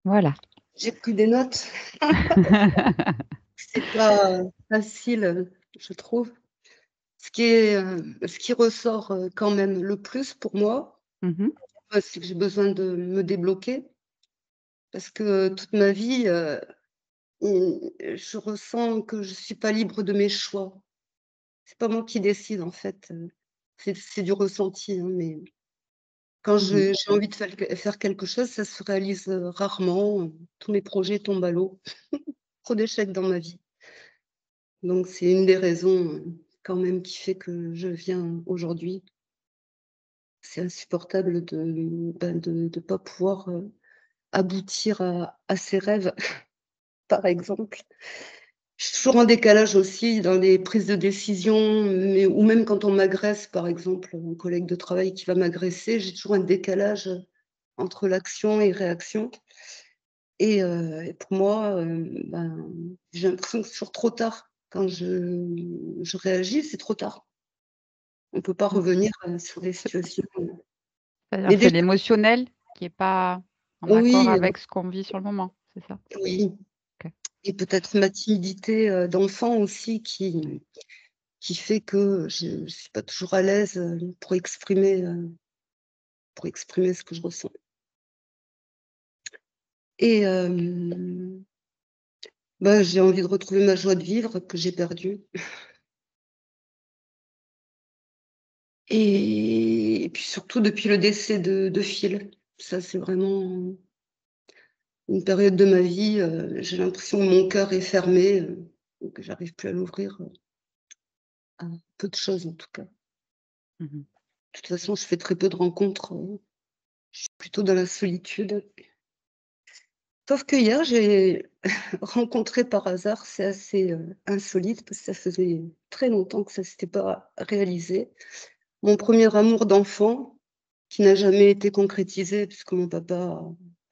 Voilà. J'ai pris des notes. C'est pas facile, je trouve. Ce qui ressort, quand même le plus pour moi, Mmh. c'est que j'ai besoin de me débloquer parce que toute ma vie, je ressens que je suis pas libre de mes choix. C'est pas moi qui décide en fait, c'est du ressenti, hein, mais quand Mmh. j'ai envie de faire quelque chose, ça se réalise, rarement, tous mes projets tombent à l'eau. Trop d'échecs dans ma vie. Donc c'est une des raisons, quand même qui fait que je viens aujourd'hui. C'est insupportable de pas pouvoir, aboutir à ses rêves, par exemple. Je suis toujours en décalage aussi dans les prises de décision, mais ou même quand on m'agresse, par exemple, un collègue de travail qui va m'agresser, j'ai toujours un décalage, entre l'action et réaction et pour moi, j'ai l'impression que c'est toujours trop tard. Quand je réagis, c'est trop tard. On peut pas Mmh. revenir, sur les C'est situations, C'est-à-dire mais que c'est déjà l'émotionnel qui est pas en accord oui, avec ce qu'on vit sur le moment, c'est ça? oui OK. et peut-être ma timidité, d'enfant aussi qui fait que je suis pas toujours à l'aise, pour exprimer ce que je ressens et j'ai envie de retrouver ma joie de vivre que j'ai perdue et puis surtout depuis le décès de Phil. Ça, c'est vraiment une période de ma vie, j'ai l'impression que mon cœur est fermé, que j'arrive plus à l'ouvrir, à peu de choses en tout cas. De Mmh. toute façon, je fais très peu de rencontres, je suis plutôt dans la solitude. Sauf que hier, j'ai rencontré par hasard, c'est assez, insolite parce que ça faisait très longtemps que ça s'était pas réalisé. Mon premier amour d'enfant qui n'a jamais été concrétisé puisque mon papa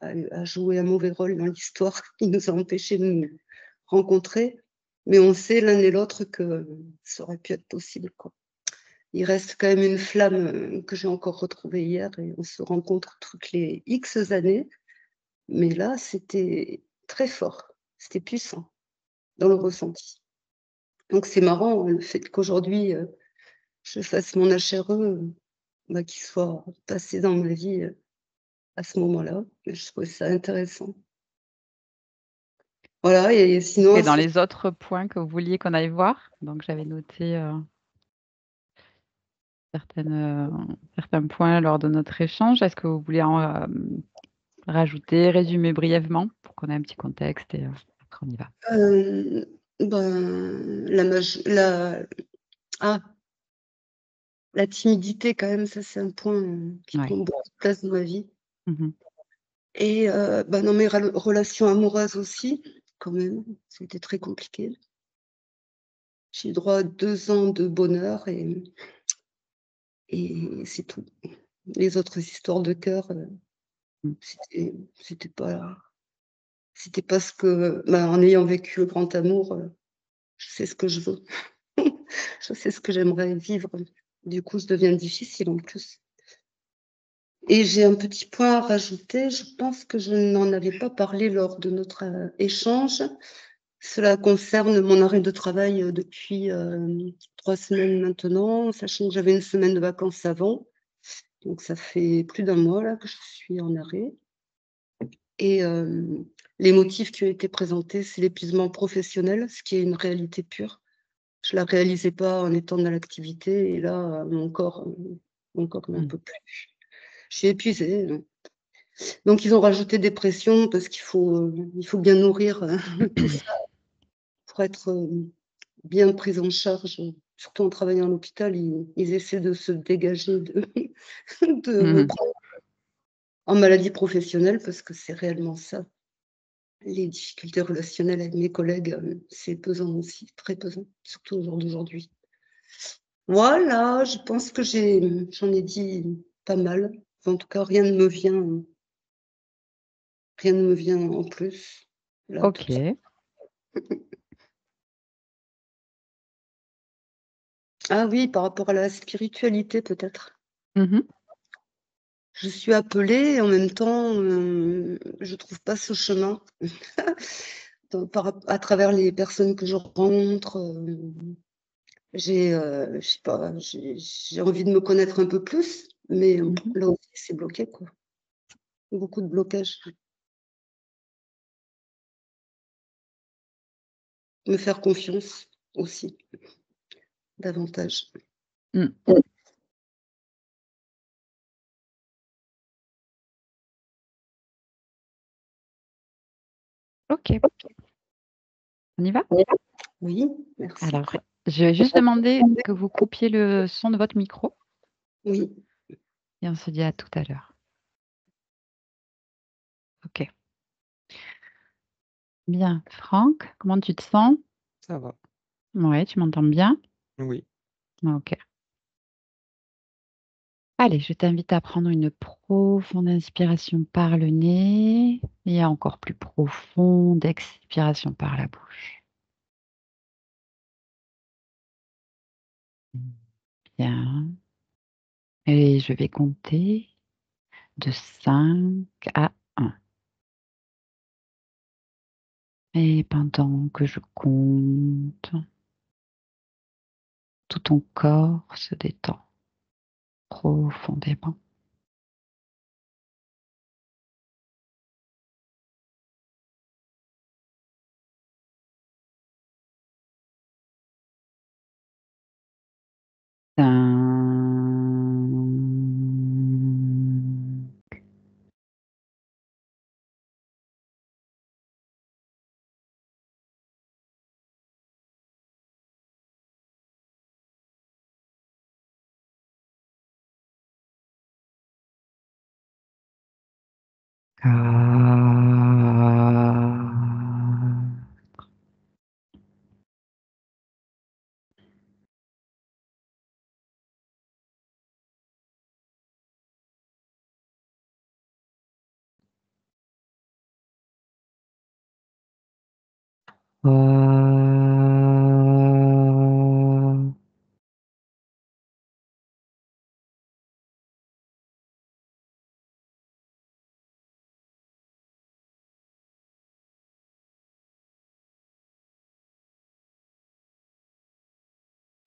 a joué un mauvais rôle dans l'histoire. Il nous a empêchés de nous rencontrer, mais on sait l'un et l'autre que ça aurait pu être possible, quoi. Il reste quand même une flamme, que j'ai encore retrouvée hier et on se rencontre toutes les X années, mais là, c'était très fort, c'était puissant dans le ressenti. Donc c'est marrant, hein, le fait qu'aujourd'hui, je fasse mon HRE, qu'il soit passé dans ma vie, à ce moment-là. Je trouvais ça intéressant. Voilà et sinon Et dans les autres points que vous vouliez qu'on aille voir, donc j'avais noté, certains points lors de notre échange. Est-ce que vous voulez rajouter, résumer brièvement pour qu'on ait un petit contexte et après on y va? hem, la maj la ah, la timidité quand même, ça c'est un point, qui Ouais. prend beaucoup de place dans ma vie Mmh. et dans mes relations amoureuses aussi, quand même, c'était très compliqué. J'ai eu droit à 2 ans de bonheur et c'est tout. Les autres histoires de cœur, Mh. c'était c'était pas ce que en ayant vécu le grand amour, je sais ce que je veux. Je sais ce que j'aimerais vivre. Du coup, ça devient difficile en plus et j'ai un petit point à rajouter. Je pense que je n'en avais pas parlé lors de notre, échange. Cela concerne mon arrêt de travail, depuis, 3 semaines maintenant, sachant que j'avais une semaine de vacances avant. Donc ça fait plus d'un mois là que je suis en arrêt et les motifs qui ont été présentés, c'est l'épuisement professionnel, ce qui est une réalité pure. Je la réalisais pas en étant dans l'activité et là, mon corps n'en Mmh. peut plus. Je suis épuisée, donc ils ont rajouté des pressions parce il faut bien nourrir, tout ça pour être, bien pris en charge, surtout en travaillant à l'hôpital, ils essaient de se dégager de me Mmh. prendre en maladie professionnelle parce que c'est réellement ça. Les difficultés relationnelles avec mes collègues, c'est pesant aussi, très pesant, surtout au jour d'aujourd'hui. Voilà, je pense que j'en ai dit pas mal. Enfin, en tout cas, rien ne me vient en plus, là, tout de suite. OK. Ah oui, par rapport à la spiritualité peut-être. Mmh. je suis appelée et en même temps, je trouve pas ce chemin. À travers les personnes que je rencontre, je sais pas, j'ai envie de me connaître un peu plus, mais Mmh. là aussi c'est bloqué, quoi. Beaucoup de blocages. Me faire confiance aussi, davantage. Mmh. OK, on y va? Oui, merci. Alors, je vais juste demander que vous coupiez le son de votre micro Oui, et on se dit à tout à l'heure. OK. Bien. Franck, comment tu te sens? Ça va, Ouais, tu m'entends bien? oui. OK. Allez, je t'invite à prendre une profonde inspiration par le nez et encore plus profonde expiration par la bouche. Bien. Et je vais compter de 5 à 1. Et pendant que je compte, tout ton corps se détend profondément. Cinq, quatre, trois,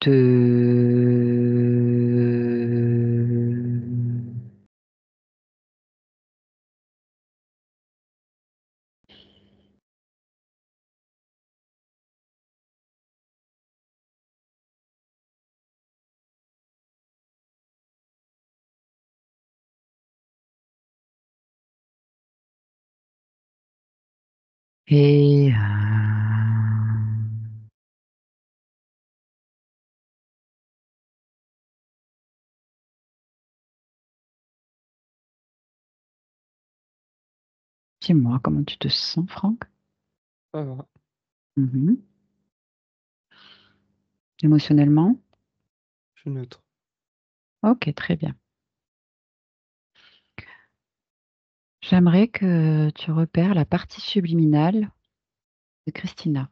deux, et un. Dis-moi comment tu te sens, Franck? Ça va, Mmh. Émotionnellement? je suis neutre. OK, très bien. J'aimerais que tu repères la partie subliminale de Christina.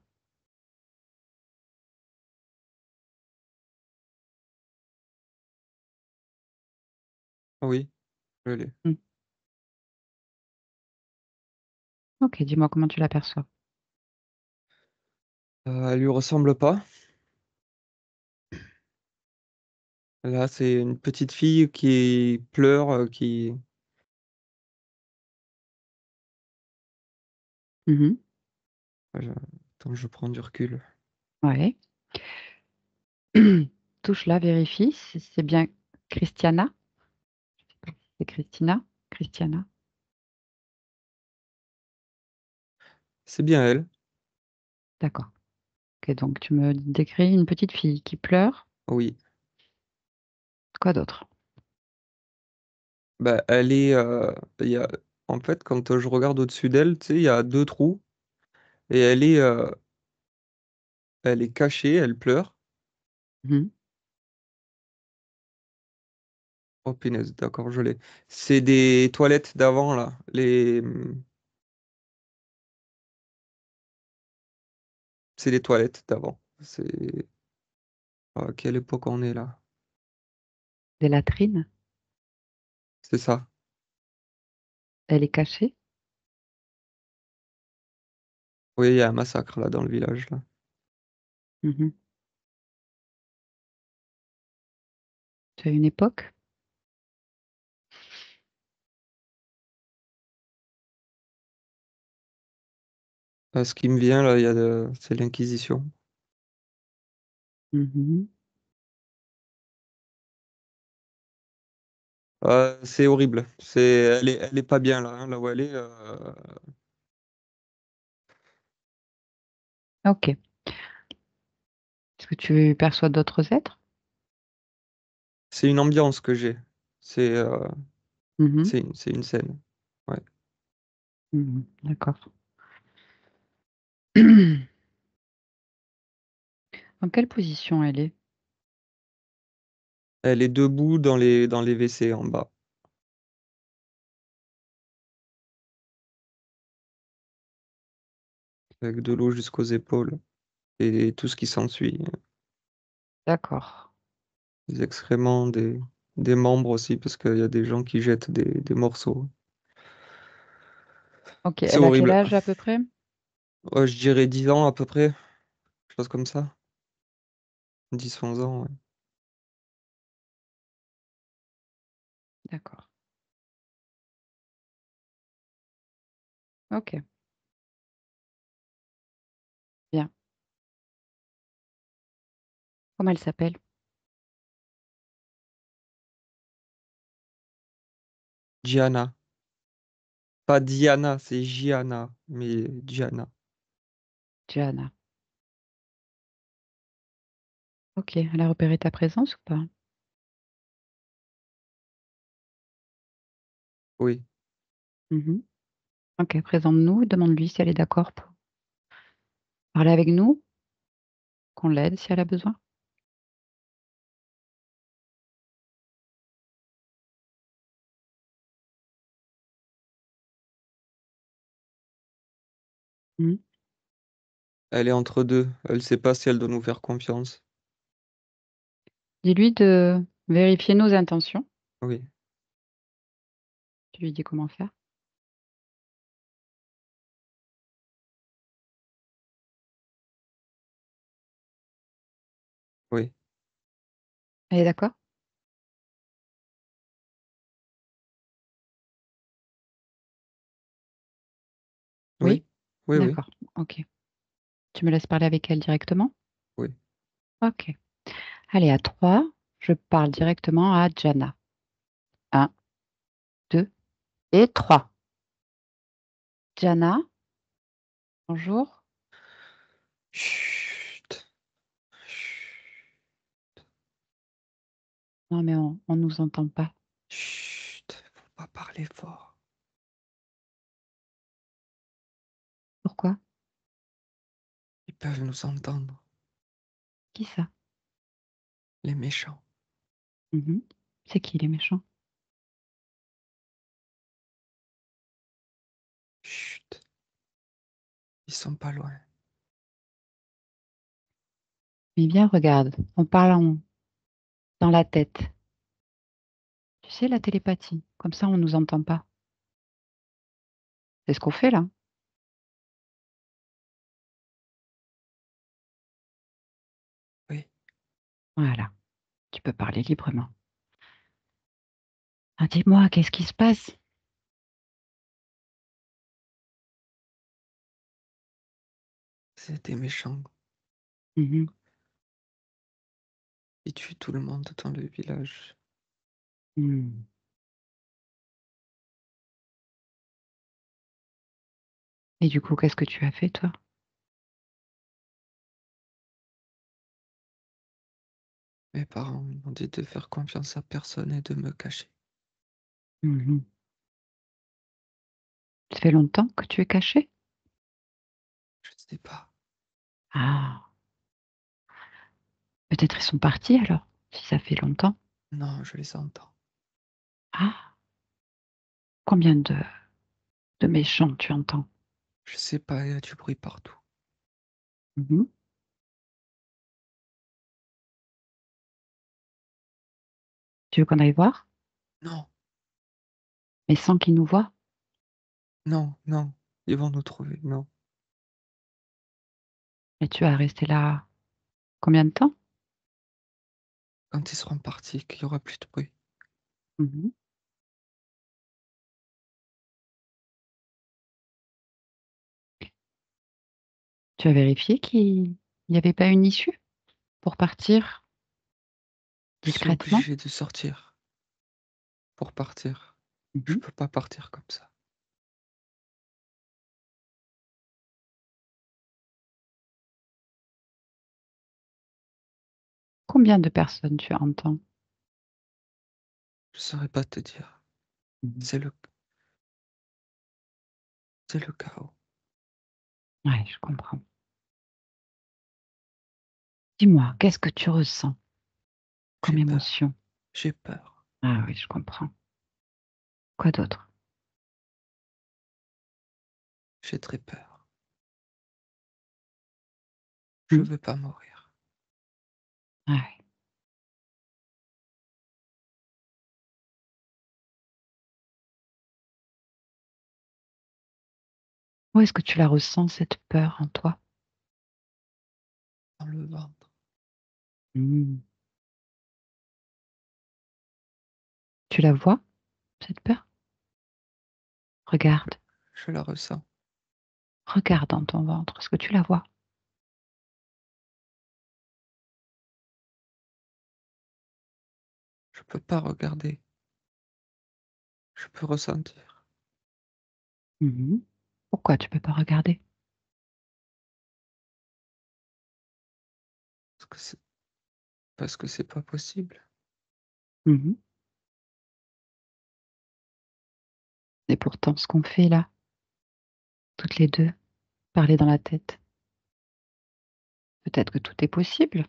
Ah oui, je l'ai. Mmh. OK, dis-moi comment tu l'aperçois? Elle lui ressemble pas. Là, c'est une petite fille qui pleure, qui Mmh. je attends, je prends du recul. Ouais. Touche-la, vérifie si c'est bien Christiana? C'est Christina? Christiana? C'est bien elle, D'accord. OK, donc tu me décris une petite fille qui pleure. oui. Quoi d'autre? Bah, elle est, il y a en fait, quand, je regarde au-dessus d'elle, tu sais, il y a 2 trous et elle est cachée, elle pleure. Mmh. Oh punaise, d'accord, je l'ai. C'est des toilettes d'avant là, c'est les toilettes d'avant. C'est À quelle époque on est là? Des latrines? C'est ça. Elle est cachée? Oui, il y a un massacre là dans le village là. Mhm. Tu as une époque? Ce qui me vient là, c'est l'Inquisition. Mhm. C'est horrible. Elle est pas bien là, hein, là où elle est. Ok. Est-ce que tu perçois d'autres êtres? C'est une ambiance que j'ai. C'est euh, Mhm. c'est une scène. Ouais. Mhm. D'accord. Dans quelle position elle est? Elle est debout dans les WC en bas, avec de l'eau jusqu'aux épaules et tout ce qui s'ensuit. D'accord. Des excréments, des membres aussi, parce qu'il y a des gens qui jettent des morceaux. Ok. C'est Elle a quel horrible. âge à peu près? Ouais, je dirais 10 ans à peu près, quelque chose comme ça. 10 11 ans, ouais. D'accord. Ok. Bien. Comment elle s'appelle? Gianna. Pas Diana, c'est Gianna, mais Gianna. Johanna. Ok. Elle a repéré ta présence ou pas? Oui. Mhm. Ok. Présente-nous. Demande-lui si elle est d'accord pour parler avec nous, qu'on l'aide si elle a besoin. Mhm. Elle est entre deux. Elle sait pas si elle doit nous faire confiance. Dis-lui de vérifier nos intentions. Oui, Tu lui dis comment faire. oui, Elle est d'accord? oui, Oui? oui, oui, D'accord. Ok. Tu me laisses parler avec elle directement? oui. Ok. Allez, à 3, je parle directement à Jana. Un, 2 et 3. Jana, bonjour. Chut. Non, mais on nous entend pas. Chut. Faut pas parler fort. Pourquoi? Ils peuvent nous entendre, Qui ça? les méchants. Mhm. C'est qui les méchants? Chut. Ils sont pas loin. Mais bien, regarde, on parle dans la tête. Tu sais, la télépathie. Comme ça, on nous entend pas. C'est ce qu'on fait là. Oui, Voilà. Tu peux parler librement. Ah, dis-moi, qu'est-ce qui se passe? c'est des méchants. Mhm. Ils tuent tout le monde dans le village. Hmm. Et du coup, qu'est-ce que tu as fait, toi? Mes parents m'ont dit de faire confiance à personne et de me cacher. Mhm. Ça fait longtemps que tu es caché? Je sais pas. Ah, peut-être ils sont partis alors, si ça fait longtemps. Non, je les entends. Ah, combien de méchants tu entends? Je sais pas, il y a du bruit partout. Mhm. Tu veux qu'on aille voir? Non, Mais sans qu'ils nous voient? Non, non, ils vont nous trouver, non. Et tu vas rester là combien de temps? Quand ils seront partis, qu'il y aura plus de bruit. Mmh. Tu as vérifié qu'il n'y avait pas une issue pour partir Je suis discrètement? obligé de sortir pour partir. Je Mmh. peux pas partir comme ça. Combien de personnes tu entends? Je saurais pas te dire. Mmh. C'est le c'est le chaos. Ouais, je comprends. Dis-moi, qu'est-ce que tu ressens comme J'ai peur, émotion? j'ai peur, Ah oui, je comprends. Quoi d'autre? j'ai très peur. Je Mmh. veux pas mourir. Ah ouais. Où est-ce que tu la ressens cette peur en toi? Dans le ventre, Mmh. Tu la vois, cette peur? je Regarde, je la ressens. regarde dans ton ventre, est-ce que tu la vois? Je peux pas regarder, je peux ressentir. Mmh. Pourquoi tu peux pas regarder? Parce que c'est parce que c'est pas possible. Mmh. Et pourtant ce qu'on fait là, toutes les 2, parler dans la tête, peut-être que tout est possible?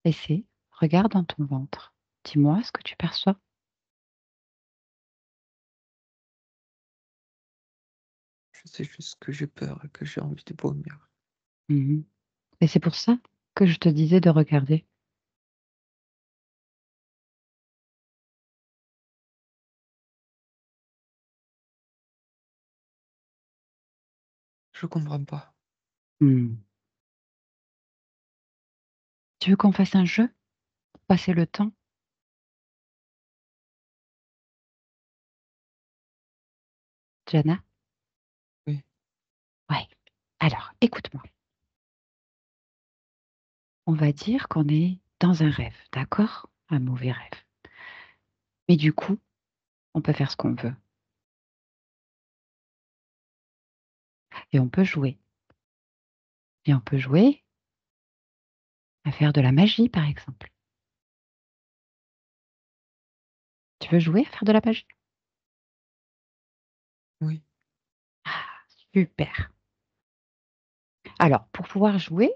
Essaie, regarde dans ton ventre. Dis-moi ce que tu perçois. Je sais juste que j'ai peur et que j'ai envie de vomir. Mmh. Et c'est pour ça que je te disais de regarder. Je comprends pas. Mmh. Tu veux qu'on fasse un jeu pour passer le temps? Jana? Oui, Ouais. Alors, écoute-moi. On va dire qu'on est dans un rêve, d'accord? Un mauvais rêve. Mais du coup, on peut faire ce qu'on veut et on peut jouer. Et on peut jouer à faire de la magie, par exemple. Tu veux jouer à faire de la magie? oui, Ah, super. Alors, pour pouvoir jouer,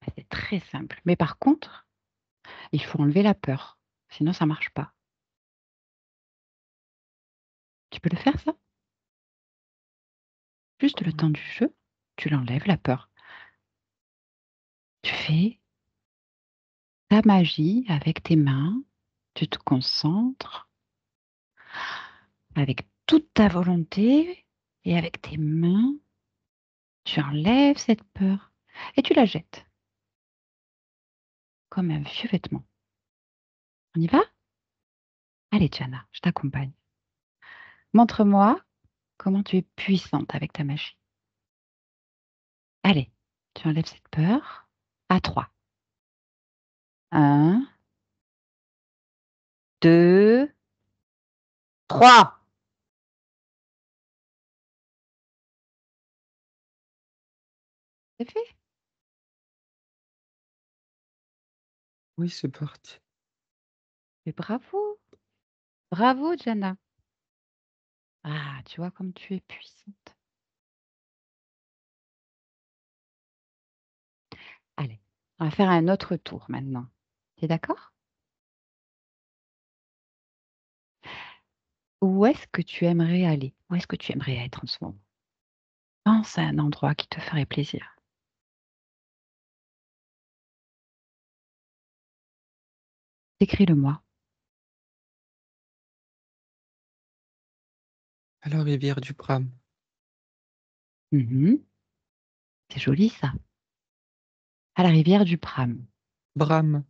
bah, c'est très simple. Mais par contre, il faut enlever la peur. Sinon, ça marche pas. Tu peux le faire, ça? Juste le comment? temps du jeu, tu l'enlèves, la peur. Tu fais ta magie avec tes mains. Tu te concentres avec toute ta volonté et avec tes mains, tu enlèves cette peur et tu la jettes comme un vieux vêtement. On y va? Allez, Jana, je t'accompagne. Montre-moi comment tu es puissante avec ta magie. Allez, tu enlèves cette peur à 3. 1, 2, 3. C'est fait. Oui, c'est parti. Mais bravo. Bravo, Jana. Ah, tu vois comme tu es puissante. Allez, on va faire un autre tour maintenant. Tu es d'accord? Où est-ce que tu aimerais aller? Où est-ce que tu aimerais être en ce moment? Pense à un endroit qui te ferait plaisir. Décris-le-moi. À la rivière du Bram. Mhm. C'est joli ça. À la rivière du Bram. Bram.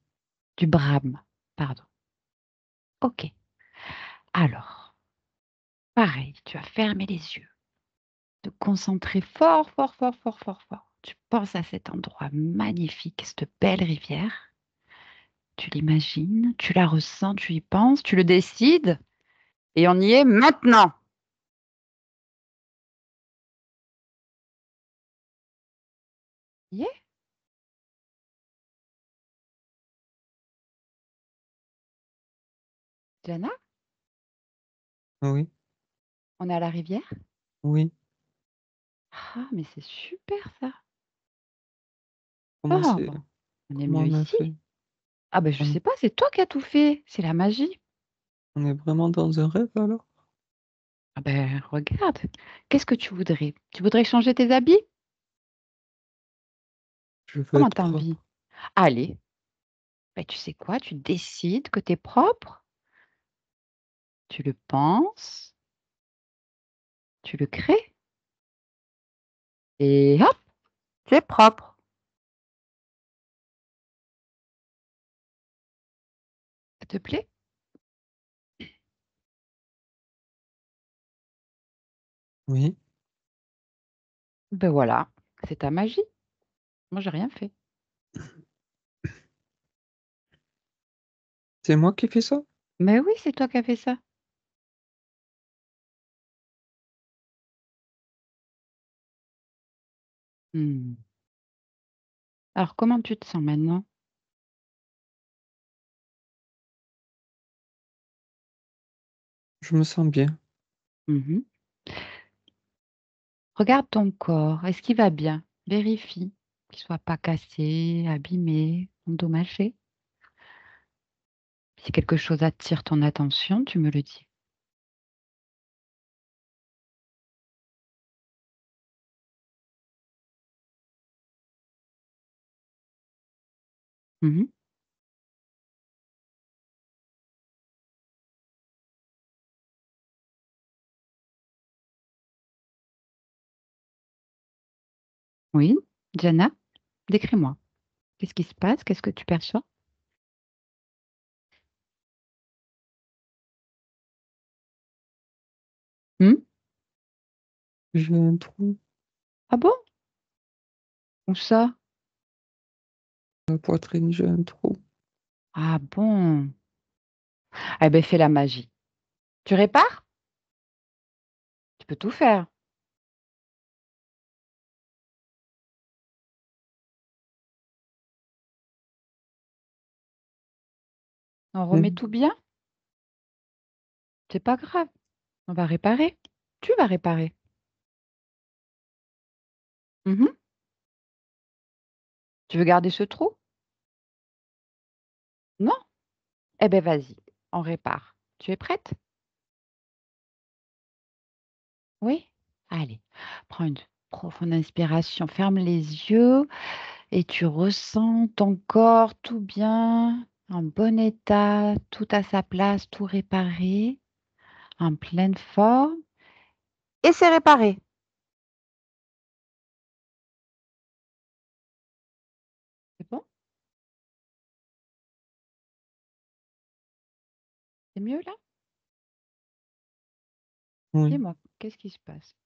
Du Bram, pardon. Ok. Alors, pareil, tu vas fermer les yeux, te concentrer fort, fort, fort, fort, fort, fort. Tu penses à cet endroit magnifique, cette belle rivière. Tu l'imagines, tu la ressens, tu y penses, tu le décides, et on y est maintenant. Y est, Jana? Oui, On est à la rivière? oui. Ah, mais c'est super ça. Comment Oh, c'est? bon, on est Comment mieux on a ici. fait? Ah ben je On sais pas, c'est toi qui as tout fait. C'est la magie. on est vraiment dans un rêve alors? Ah ben regarde, qu'est-ce que tu voudrais? Tu voudrais changer tes habits? Je veux Comment être t'as envie? propre. Allez, ben, tu sais quoi? Tu décides que t'es propre, tu le penses, tu le crées, et hop, tu es propre. Ça te plaît? Oui. Ben voilà, c'est ta magie. Moi, j'ai rien fait. C'est moi qui fais ça? Mais oui, c'est toi qui as fait ça. Hmm. Alors, comment tu te sens maintenant? Je me sens bien. Mhm. Regarde ton corps. Est-ce qu'il va bien? Vérifie qu'il soit pas cassé, abîmé, endommagé. Si quelque chose attire ton attention, tu me le dis. Mhm. Oui, Jana, décris-moi. Qu'est-ce qui se passe? Qu'est-ce que tu perçois? Hmm. J'ai un trou Ah bon? Où ça? dans la poitrine, j'ai un trou. Ah bon? Eh ben, fais la magie. Tu répares? Tu peux tout faire. On remet Hmm. tout bien? C'est pas grave. On va réparer. Tu vas réparer. Mhm. Tu veux garder ce trou? Non? Eh ben, vas-y. On répare. Tu es prête? Oui? Allez, prends une profonde inspiration. Ferme les yeux. Et tu ressens ton corps tout bien, en bon état, tout à sa place, tout réparé, en pleine forme. Et c'est réparé. C'est bon? C'est mieux là? Oui, Dis-moi, qu'est-ce qui se passe?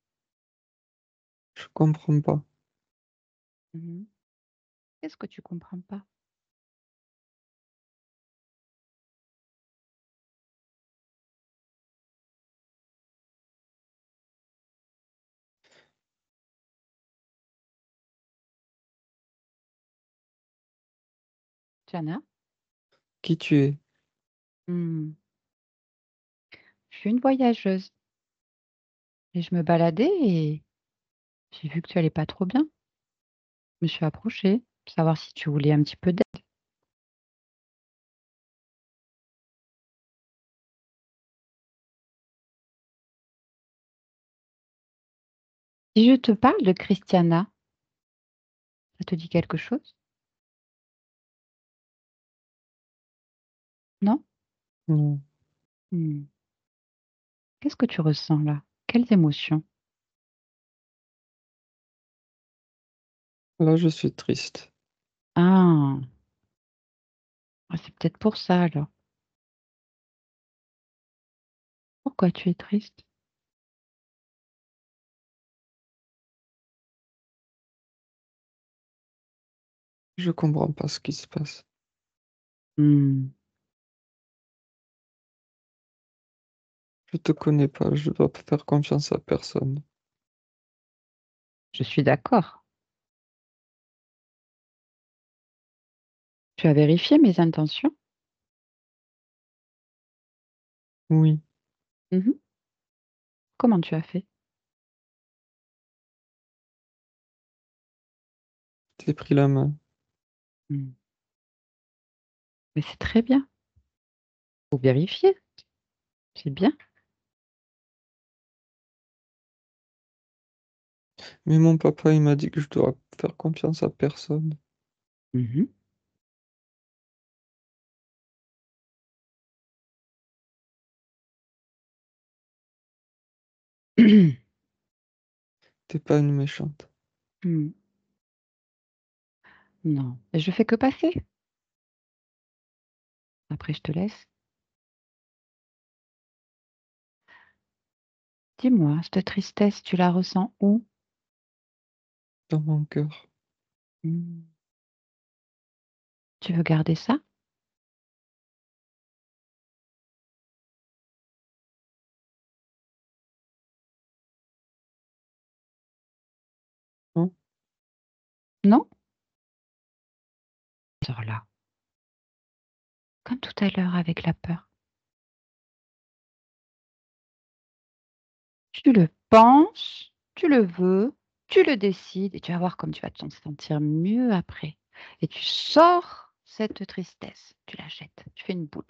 je comprends pas. Mhm. Qu'est-ce que tu comprends pas? Jana? Qui tu es? Hmm, je suis une voyageuse. Et je me baladais et j'ai vu que tu allais pas trop bien. Je me suis approchée pour savoir si tu voulais un petit peu d'aide. Si je te parle de Christiana, ça te dit quelque chose? Non? Non. Mmh. Qu'est-ce que tu ressens là? Quelles émotions? Là, je suis triste. Ah! Ah, c'est peut-être pour ça alors. Pourquoi tu es triste? Je comprends pas ce qui se passe. Mmh. Je te connais pas, je dois pas faire confiance à personne. Je suis d'accord. Tu as vérifié mes intentions? Oui, Mmh. Comment tu as fait? t'es pris la main. Mmh. Mais c'est très bien. Faut vérifier, c'est bien. Mais mon papa, il m'a dit que je dois faire confiance à personne. Mmh. T'es pas une méchante. Mmh. Non, et je fais que passer. Après je te laisse. Dis-moi, cette tristesse, tu la ressens où? Dans mon cœur. Mmh. Tu veux garder ça? Hein. Non? Alors là, comme tout à l'heure avec la peur. Tu le penses, tu le veux, tu le décides et tu vas voir comme tu vas te sentir mieux après. Et tu sors cette tristesse, tu la jettes, tu fais une boule,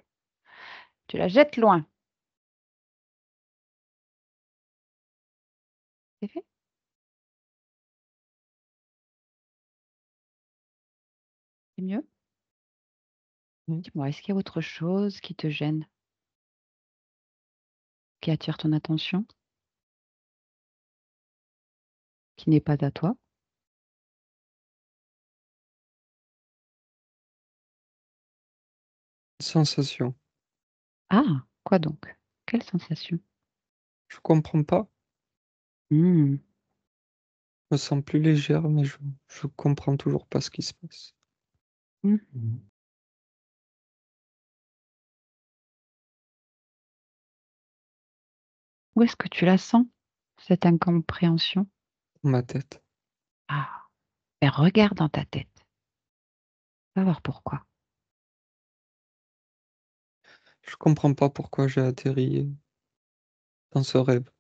tu la jettes loin. C'est fait? C'est mieux? Mmh. Dis-moi, est-ce qu'il y a autre chose qui te gêne, qui attire ton attention, qui n'est pas à toi? Sensation. Ah, quoi donc? Quelle sensation? Je comprends pas. Mmh. Je me sens plus légère, mais je comprends toujours pas ce qui se passe. Mmh. Où est-ce que tu la sens, cette incompréhension? Dans ma tête. Ah, ben regarde dans ta tête, va voir pourquoi. Je comprends pas pourquoi j'ai atterri dans ce rêve.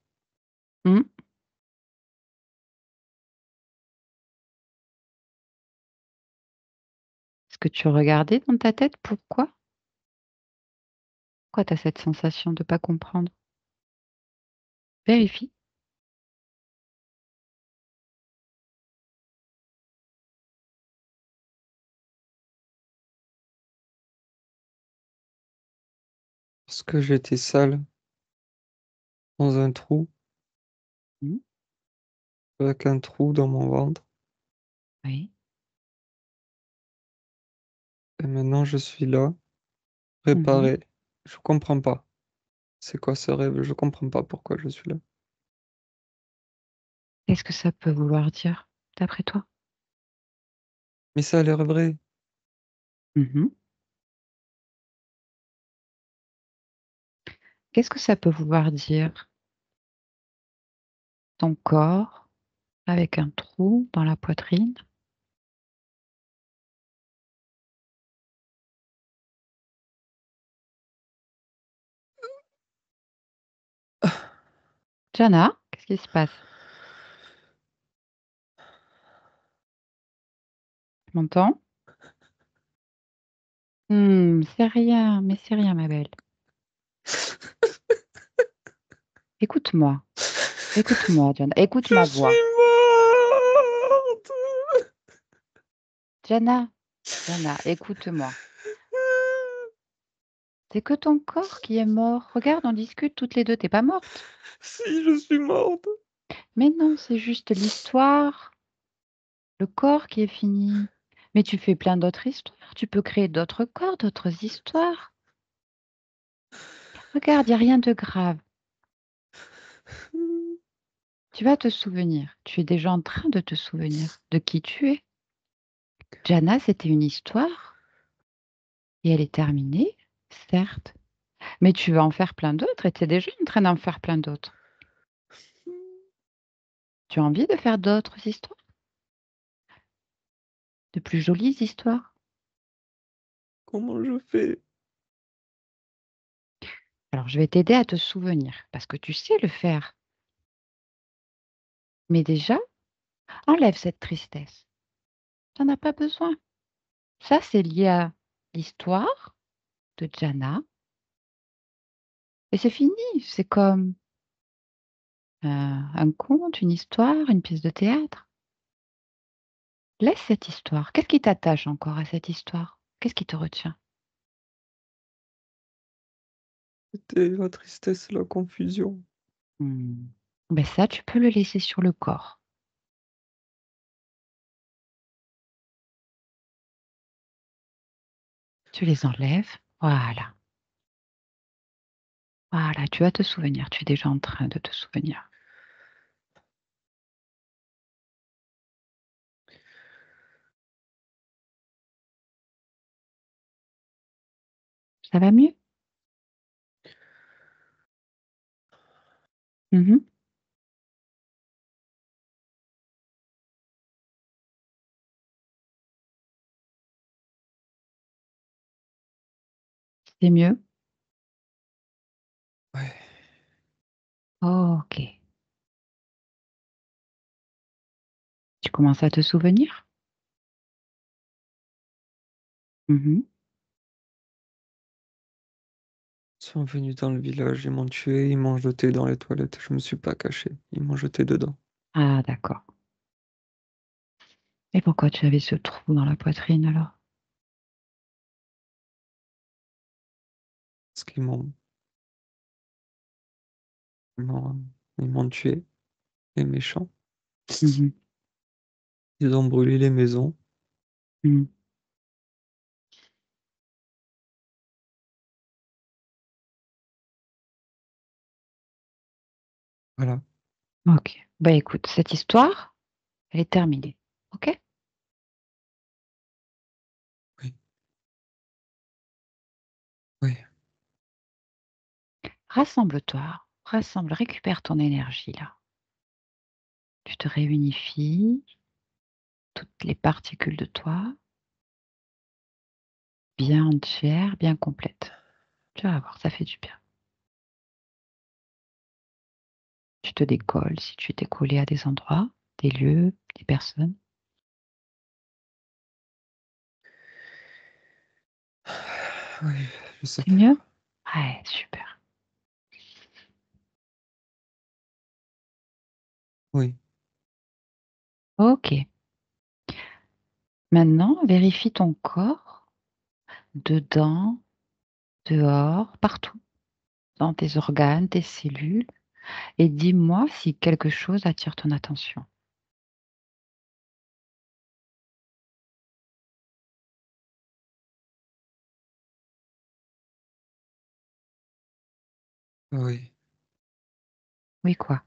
Mmh. Est-ce que tu regardais dans ta tête pourquoi? Pourquoi tu as cette sensation de pas comprendre? Vérifie. Parce que j'étais sale dans un trou, Mmh. avec un trou dans mon ventre, Oui. et maintenant je suis là, Mmh. réparé. Je comprends pas. C'est quoi ce rêve? Je comprends pas pourquoi je suis là. Qu'est-ce que ça peut vouloir dire, d'après toi? Mais ça a l'air vrai. Mmh. Qu'est-ce que ça peut vouloir dire? Ton corps avec un trou dans la poitrine? Jana, qu'est-ce qui se passe? Tu m'entends? C'est rien, mais c'est rien ma belle. Écoute-moi, écoute-moi Jana, écoute ma Je suis voix. morte! Jana, Jana, écoute-moi. C'est que ton corps qui est mort. Regarde, on discute toutes les 2, tu es pas morte. Si, je suis morte. Mais non, c'est juste l'histoire, le corps qui est fini. Mais tu fais plein d'autres histoires. Tu peux créer d'autres corps, d'autres histoires. Regarde, il n'y a rien de grave. Tu vas te souvenir. Tu es déjà en train de te souvenir de qui tu es. Jana, c'était une histoire et elle est terminée, certes. Mais tu vas en faire plein d'autres et tu es déjà en train d'en faire plein d'autres. Tu as envie de faire d'autres histoires? De plus jolies histoires? Comment je fais? Alors, je vais t'aider à te souvenir parce que tu sais le faire. Mais déjà, enlève cette tristesse. Tu n'en as pas besoin. Ça, c'est lié à l'histoire de Jana. Et c'est fini. C'est comme un conte, une histoire, une pièce de théâtre. Laisse cette histoire. Qu'est-ce qui t'attache encore à cette histoire? Qu'est-ce qui te retient? C'était la tristesse, la confusion. Hmm. Ben ça, tu peux le laisser sur le corps. Tu les enlèves. Voilà. Voilà, tu vas te souvenir. Tu es déjà en train de te souvenir. Ça va mieux? Mhm. C'est mieux? Ouais. Ok. Tu commences à te souvenir? Mhm. Ils sont venus dans le village, ils m'ont tué, ils m'ont jeté dans les toilettes. Je me suis pas caché. Ils m'ont jeté dedans. Ah, d'accord. Et pourquoi tu avais ce trou dans la poitrine alors? Parce ils m'ont, ils m'ont tué, les méchants. Mhm. Ils ont brûlé les maisons. Mhm. Voilà. Ok. Bah écoute, cette histoire, elle est terminée. Ok? Oui. Oui. Rassemble-toi. Rassemble, récupère ton énergie là. Tu te réunifies, toutes les particules de toi, bien entières, bien complètes. Tu vas voir, ça fait du bien. Tu te décolles si tu étais collé à des endroits, des lieux, des personnes. Oui, je sais C'est mieux? faire. Ouais, super. Oui. Ok. Maintenant, vérifie ton corps, dedans, dehors, partout, dans tes organes, tes cellules, et dis-moi si quelque chose attire ton attention. Oui. Oui, quoi?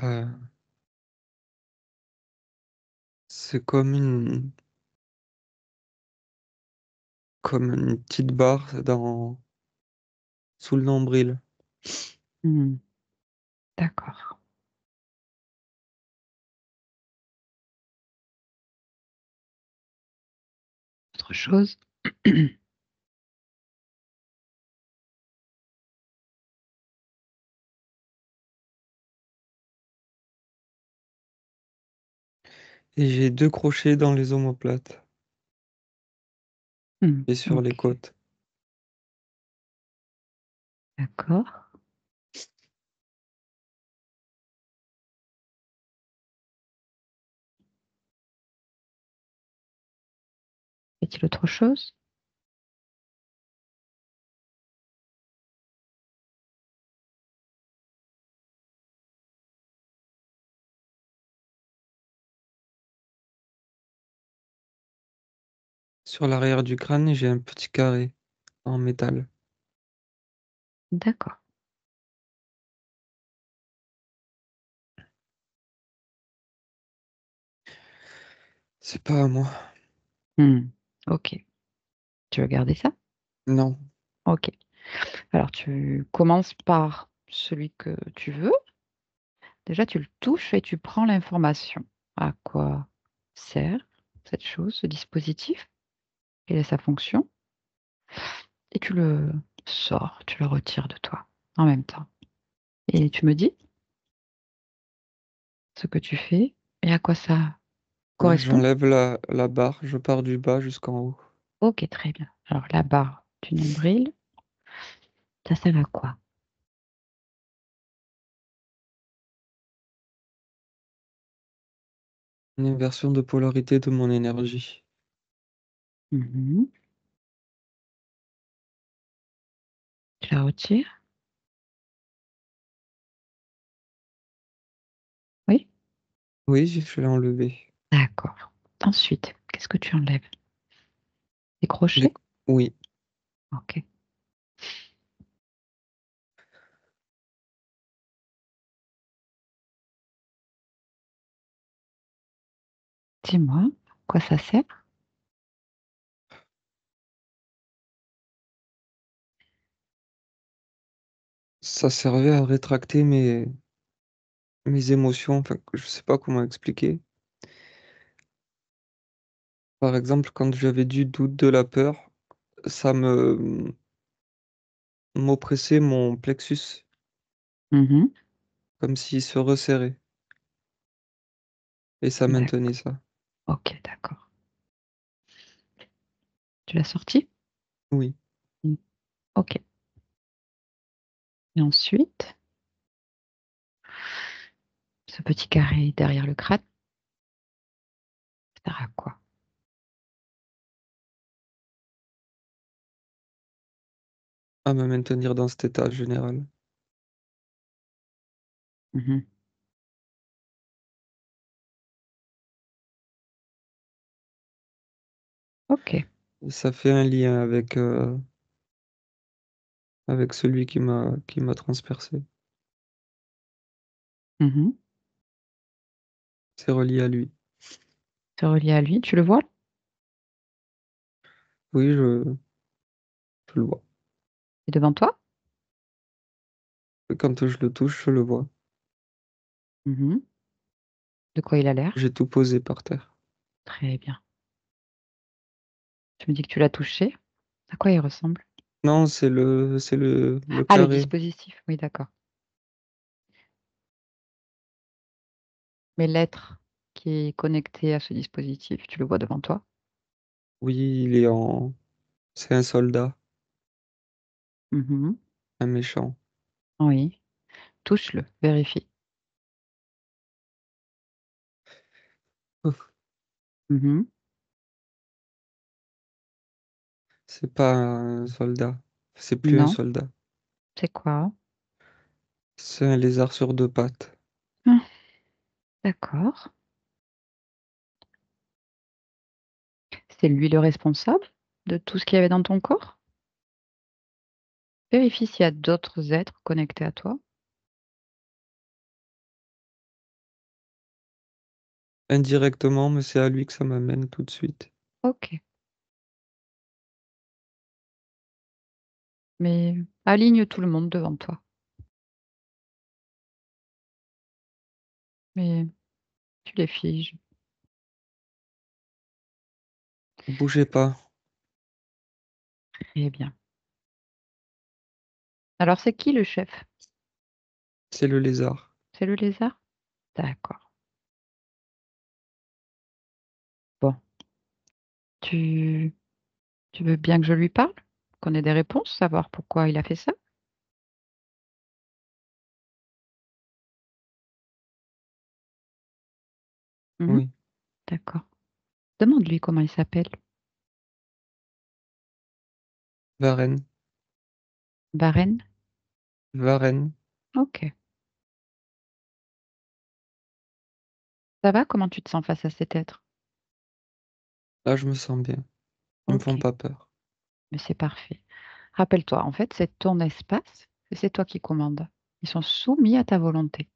Euh, c'est comme une petite barre sous le nombril. Hmm, d'accord. Autre chose? Et j'ai 2 crochets dans les omoplates Hmm, et sur les ok, côtes. d'accord. Y a-t-il autre chose? Sur l'arrière du crâne, j'ai un petit carré en métal. D'accord. C'est pas à moi. Ok. Tu veux garder ça? Non. Ok. Alors, tu commences par celui que tu veux. Déjà, tu le touches et tu prends l'information. À quoi sert cette chose, ce dispositif? Quelle est sa fonction? Et tu le sors, tu le retires de toi en même temps. Et tu me dis ce que tu fais et à quoi ça correspond. J'enlève la barre, je pars du bas jusqu'en haut. Ok, très bien. Alors, la barre du nombril, ça sert à quoi? Une inversion de polarité de mon énergie. Mhm. Tu la retires? Oui? Oui, je l'ai enlevé. D'accord. Ensuite, qu'est-ce que tu enlèves? Des Les- crochets? Oui, Ok. Dis-moi, à quoi ça sert? ça servait à rétracter mes émotions. Enfin, je sais pas comment expliquer. Par exemple, quand j'avais du doute, de la peur, ça m'oppressait mon plexus, Mhm. comme s'il se resserrait. Et ça maintenait D'accord. ça. Ok, d'accord. Tu l'as sorti? Oui. Mm. Ok. Et ensuite, ce petit carré derrière le crâne, ça sert à quoi? À me maintenir dans cet état général. Mhm. Ok. Et ça fait un lien avec celui qui m'a transpercé. Mhm. C'est relié à lui. C'est relié à lui, tu le vois? Oui, je le vois. Il est devant toi? Et quand je le touche, je le vois. Mhm. De quoi il a l'air? J'ai tout posé par terre. Très bien. Tu me dis que tu l'as touché. À quoi il ressemble? Non, c'est le Ah, le carré. dispositif. Oui, d'accord. Mais l'être qui est connecté à ce dispositif, tu le vois devant toi? Oui, c'est un soldat, Mhm. un méchant. Oui. Touche-le, vérifie. Mhm. C'est pas un soldat. C'est plus un Non, soldat. c'est quoi? C'est un lézard sur deux pattes. Ah, d'accord. C'est lui le responsable de tout ce qu'il y avait dans ton corps? Vérifie s'il y a d'autres êtres connectés à toi. Indirectement, mais c'est à lui que ça m'amène tout de suite. Ok. Mais aligne tout le monde devant toi. Mais tu les figes. Bougez pas, Très bien. Alors, c'est qui le chef? c'est le lézard. C'est le lézard? D'accord. Bon. Tu, tu veux bien que je lui parle? Qu'on ait des réponses, savoir pourquoi il a fait ça? Mhm. Oui. D'accord. Demande-lui comment il s'appelle. Varenne. Varenne? Varenne. Ok. Ça va? Comment tu te sens face à cet être? Là, je me sens bien. Ils me font Ok, pas peur. mais c'est parfait. Rappelle-toi, en fait, c'est ton espace et c'est toi qui commandes. Ils sont soumis à ta volonté.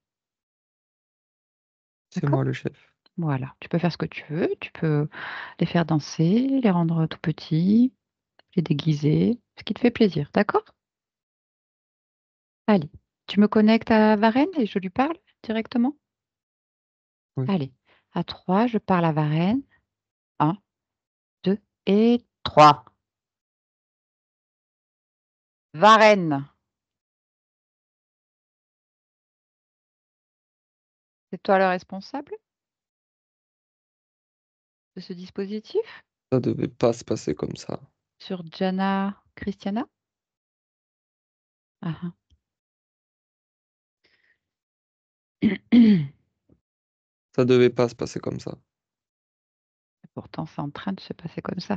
C'est D'accord? moi le chef. Voilà. Tu peux faire ce que tu veux. Tu peux les faire danser, les rendre tout petits, les déguiser, ce qui te fait plaisir. D'accord? Allez. Tu me connectes à Varenne et je lui parle directement? Oui. Allez. À 3, je parle à Varenne. Un, 2 et 3. Varenne, c'est toi le responsable de ce dispositif Ça devait pas se passer comme ça. sur Jana Christiana? Ah, ah. Ça devait pas se passer comme ça. Pourtant, c'est en train de se passer comme ça.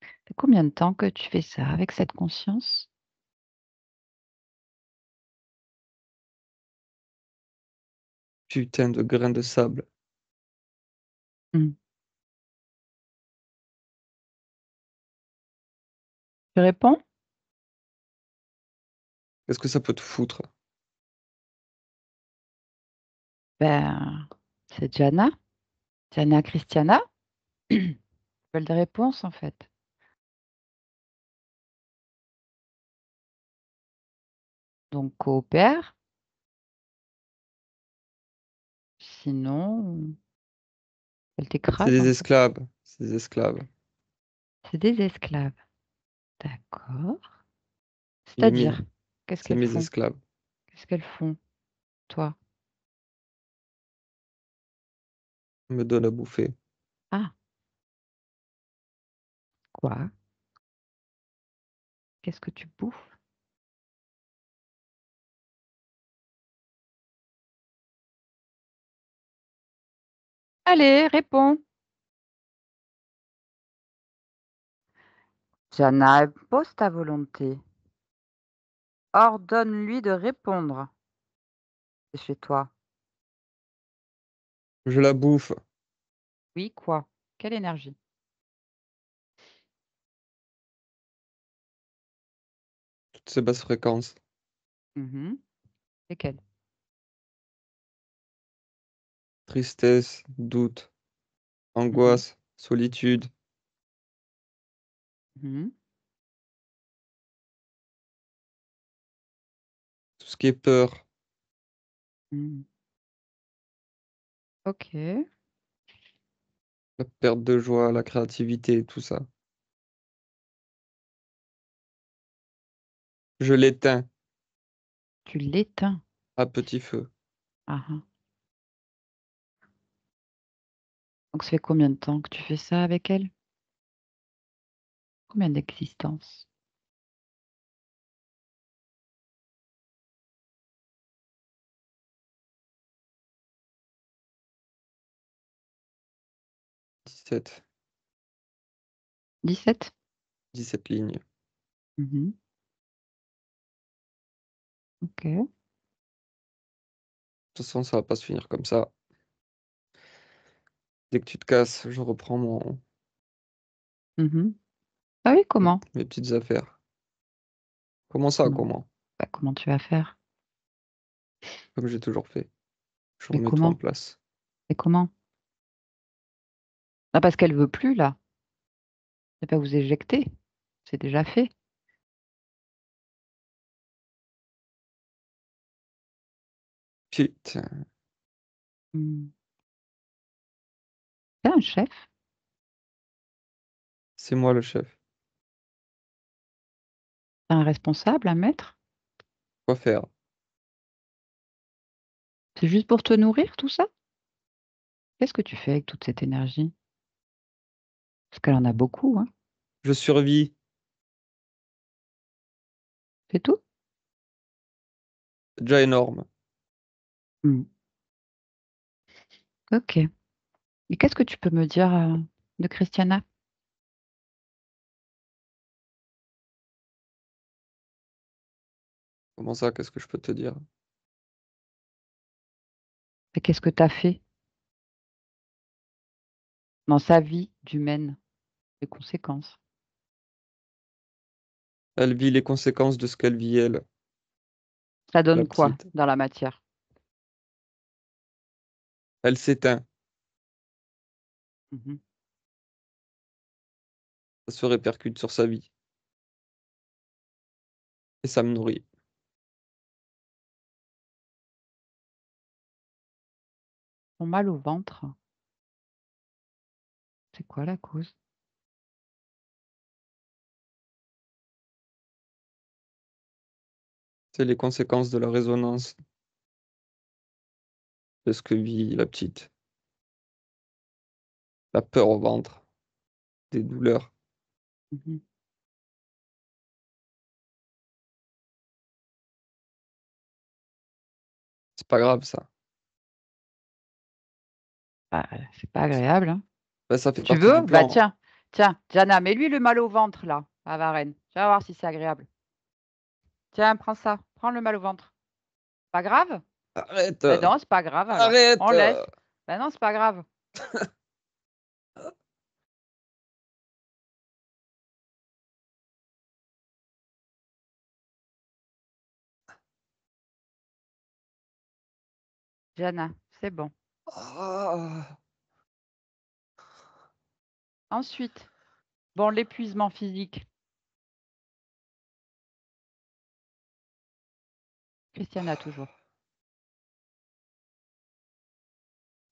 Ça fait combien de temps que tu fais ça avec cette conscience? Putain de grain de sable. Hmm. Tu réponds? Qu'est-ce que ça peut te foutre? Ben, c'est Jana. Jana Christiana. Belle de réponse, en fait. Donc, coopère. Sinon, elle C'est t'écrase, des en fait. esclaves. C'est des esclaves. C'est des esclaves. D'accord. Les miens. C'est-à-dire, qu'est-ce C'est qu'elles mes font? esclaves. Qu'est-ce qu'elles font, toi? Ils me donnent à bouffer. Ah, quoi? Qu'est-ce que tu bouffes? Allez, réponds. Jana impose ta volonté. Ordonne-lui de répondre. C'est chez toi. Je la bouffe. Oui, quoi? Quelle énergie? Toutes ces basses fréquences. Mhm. Lesquelles? Tristesse, doute, Mhm. angoisse, solitude. Mhm. Tout ce qui est peur. Mhm. Ok. La perte de joie, la créativité, tout ça. Je l'éteins Tu l'éteins. à petit feu. Ah, ah. Donc, ça fait combien de temps que tu fais ça avec elle? Combien d'existences? 17. 17. 17 lignes. Mhm. Ok. De toute façon, ça va pas se finir comme ça. Dès que tu te casses, je reprends Mhm. Ah oui, comment? mes petites affaires. Comment ça, Comment? comment? Bah, comment tu vas faire? Comme j'ai toujours fait. Je Mais remets tout en comment? place. Et comment? Ah, parce qu'elle veut plus, là. C'est pas vous éjecter. C'est déjà fait. Putain, Hmm. T'es un chef. c'est moi le chef. T'es un responsable, un maître. Quoi faire? C'est juste pour te nourrir, tout ça? Qu'est-ce que tu fais avec toute cette énergie? Parce qu'elle en a beaucoup, hein. Je survis. C'est tout? C'est déjà énorme. Hmm. Ok. Et qu'est-ce que tu peux me dire? de Christiana? Comment ça, qu'est-ce que je peux te dire? Et qu'est-ce que tu as fait dans sa vie d'humaine? Les conséquences. Elle vit les conséquences de ce qu'elle vit, elle, Ça la donne quoi petite. dans la matière? Elle s'éteint, Mhm. ça se répercute sur sa vie. Et ça me nourrit. Ont mal au ventre. C'est quoi la cause? C'est les conséquences de la résonance de ce que vit la petite. La peur au ventre, des douleurs. Mhm. C'est pas grave, ça. Ah, c'est pas agréable, hein. Ben, ça fait Tu partie veux? du Bah plan. tiens, tiens, Jana, mets-lui le mal au ventre là, à Varennes. Tu vas voir si c'est agréable. Tiens, prends ça. Prends le mal au ventre. Pas grave? Arrête! Ben non, c'est pas grave alors. On Arrête! laisse. Ben non, c'est pas grave. Jana, c'est bon. Ah. Ensuite, bon, l'épuisement physique. Christiana, toujours.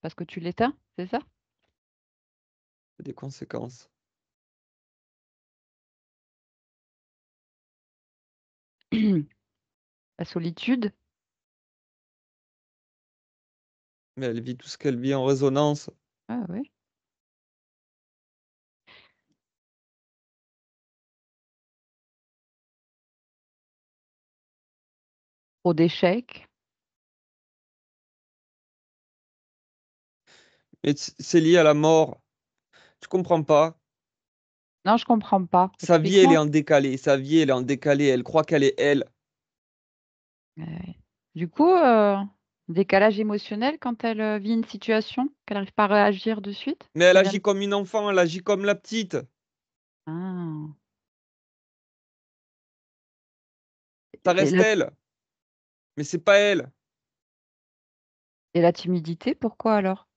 Parce que tu l'éteins, c'est ça? Des conséquences. La solitude. Mais elle vit tout ce qu'elle vit en résonance. Ah oui. Trop d'échecs. Mais c'est lié à la mort. Tu comprends pas? Non, je comprends pas. Sa vie, elle est Explique-moi. en décalé. Sa vie, elle est en décalé. Elle croit qu'elle est elle. Du coup, décalage émotionnel quand elle vit une situation, qu'elle n'arrive pas à réagir de suite. Mais elle Elle vient agit comme une enfant. Elle agit comme la petite. Ah. Ça Et reste la, elle. Mais c'est pas elle. et la timidité, pourquoi alors?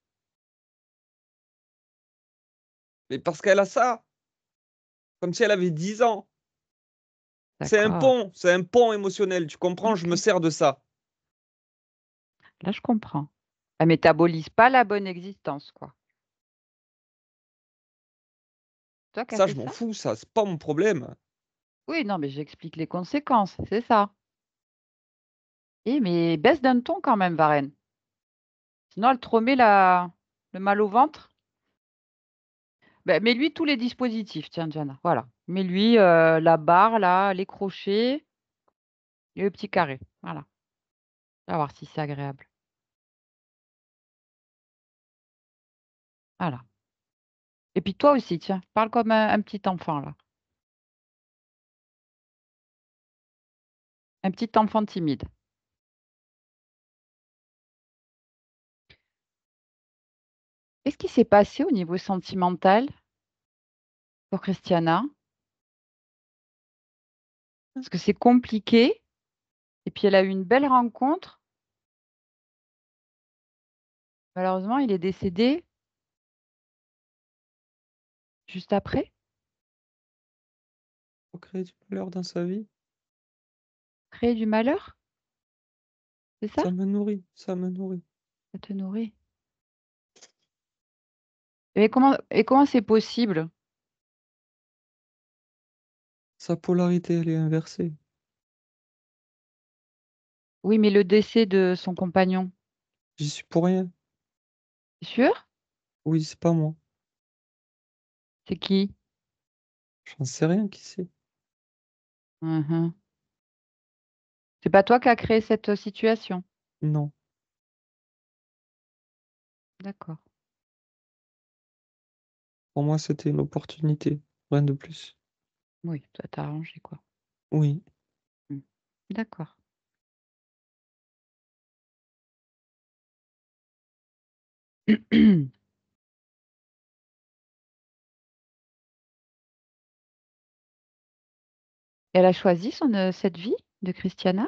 Mais parce qu'elle a ça. Comme si elle avait 10 ans. D'accord. C'est un pont émotionnel. Tu comprends? Je me Ok. sers de ça. Là, je comprends. Elle métabolise pas la bonne existence, quoi. Toi qui as Ça, fait je m'en ça? fous. Ça, c'est pas mon problème. Oui, non, mais j'explique les conséquences, c'est ça. Eh, mais baisse d'un ton quand même, Varenne. Sinon, elle te remet le mal au ventre. Ben, mets-lui tous les dispositifs, tiens, Jana. Voilà. Mets-lui la barre, là, les crochets et le petit carré. Voilà. On va voir si c'est agréable. Voilà. Et puis toi aussi, tiens, parle comme un petit enfant, là. Un petit enfant timide. Qu'est-ce qui s'est passé au niveau sentimental pour Christiana? Parce que c'est compliqué. Et puis elle a eu une belle rencontre. Malheureusement, il est décédé juste après. Faut créer du malheur dans sa vie. Créer du malheur, c'est ça? Ça me nourrit. Ça me nourrit. Ça te nourrit. Et comment c'est possible? Sa polarité, elle est inversée. Oui, mais le décès de son compagnon, J'y suis pour rien. c'est sûr? Oui, c'est pas moi. C'est qui? J'en sais rien qui c'est. Mhm. C'est pas toi qui as créé cette situation. Non. D'accord. Pour moi, c'était une opportunité, rien de plus. Oui, ça t'a arrangé, quoi. Oui. Mmh. D'accord. Elle a choisi cette vie de Christiana?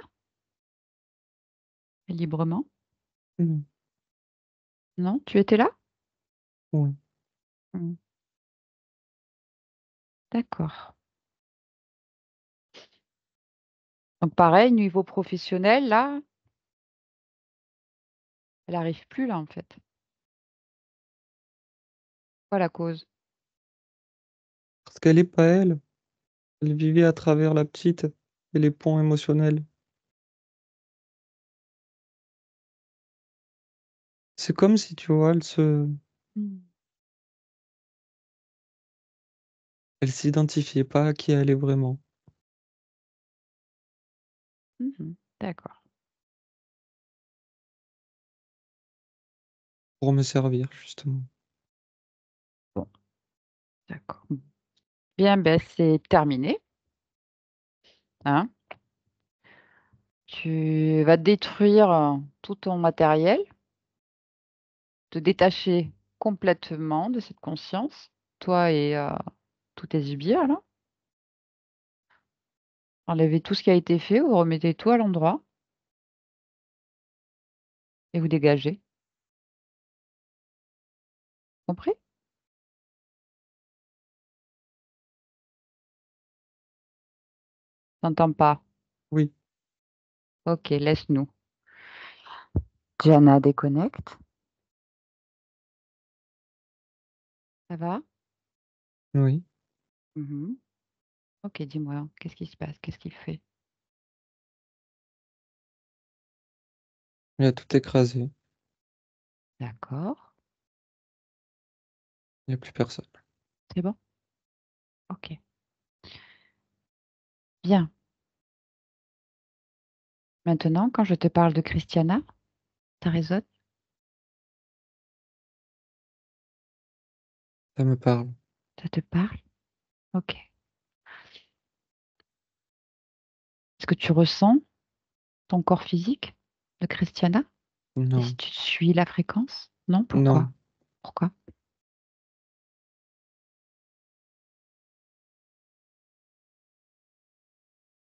Librement? Mmh. Non? Tu étais là? Oui. Mmh. D'accord. Donc pareil, niveau professionnel, là, elle arrive plus là, en fait. Quoi la cause? Parce qu'elle est pas elle. Elle vivait à travers la petite et les ponts émotionnels. C'est comme si, tu vois, Mmh. elle s'identifiait pas à qui elle est vraiment, Mmh. D'accord. pour me servir justement. Bon, d'accord. Bien, ben, c'est terminé, hein. Tu vas détruire, tout ton matériel, te détacher complètement de cette conscience, toi et tous tes sbires là. Enlevez tout ce qui a été fait, vous remettez tout à l'endroit et vous dégagez. Compris? T'entends pas? Oui, OK, laisse-nous. Diana déconnecte. Ça va? oui. Mmh. OK, dis-moi, qu'est-ce qui se passe? Qu'est-ce qu'il fait? Il a tout écrasé. D'accord, Il y a plus personne. c'est bon? OK. Bien. Maintenant, quand je te parle de Christiana, ça résonne? Ça me parle. Ça te parle? OK. Est-ce que tu ressens ton corps physique de Christiana? Et si Non, tu suis la fréquence? Non? Pourquoi? non. Pourquoi?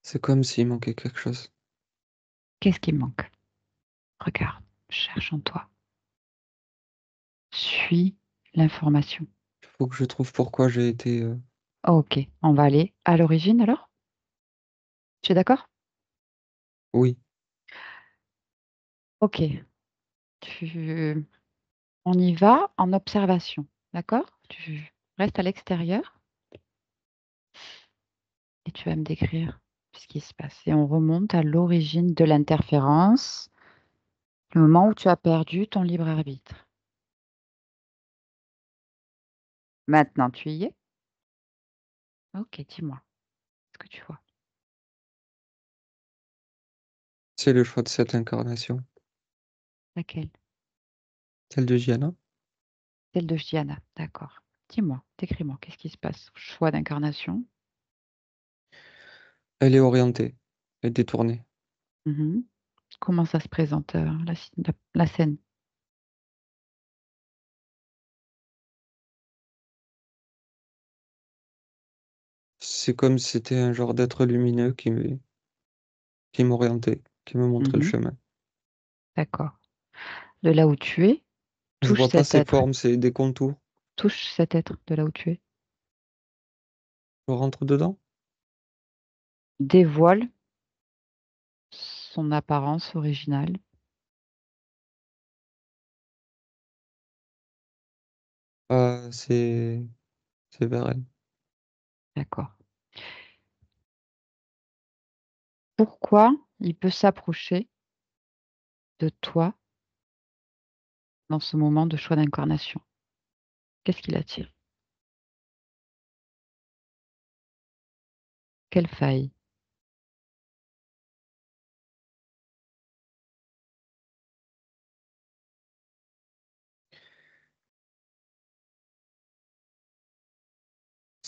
C'est comme s'il manquait quelque chose. Qu'est-ce qui manque? Regarde, cherche en toi. Suis l'information. Il faut que je trouve pourquoi j'ai été. OK, on va aller à l'origine alors? Tu es d'accord? Oui, OK. Tu... On y va en observation, d'accord? Tu restes à l'extérieur et tu vas me décrire ce qui se passe. Et on remonte à l'origine de l'interférence, le moment où tu as perdu ton libre arbitre. Maintenant, tu y es? OK, dis-moi ce que tu vois. c'est le choix de cette incarnation. Laquelle? Celle de Gianna. Celle de Gianna, d'accord. Dis-moi, décris-moi, qu'est-ce qui se passe? Choix d'incarnation. Elle est orientée et détournée. Mhm. Comment ça se présente, la scène? C'est comme si c'était un genre d'être lumineux qui m'orientait, qui me montrait le Mhm. chemin. D'accord. De là où tu es, Je touche vois pas cet ses être. formes, c'est des contours. Touche cet être de là où tu es. Je rentre dedans. Dévoile son apparence originale. C'est vers elle. D'accord. Pourquoi il peut s'approcher de toi dans ce moment de choix d'incarnation? Qu'est-ce qui l'attire? Quelle faille?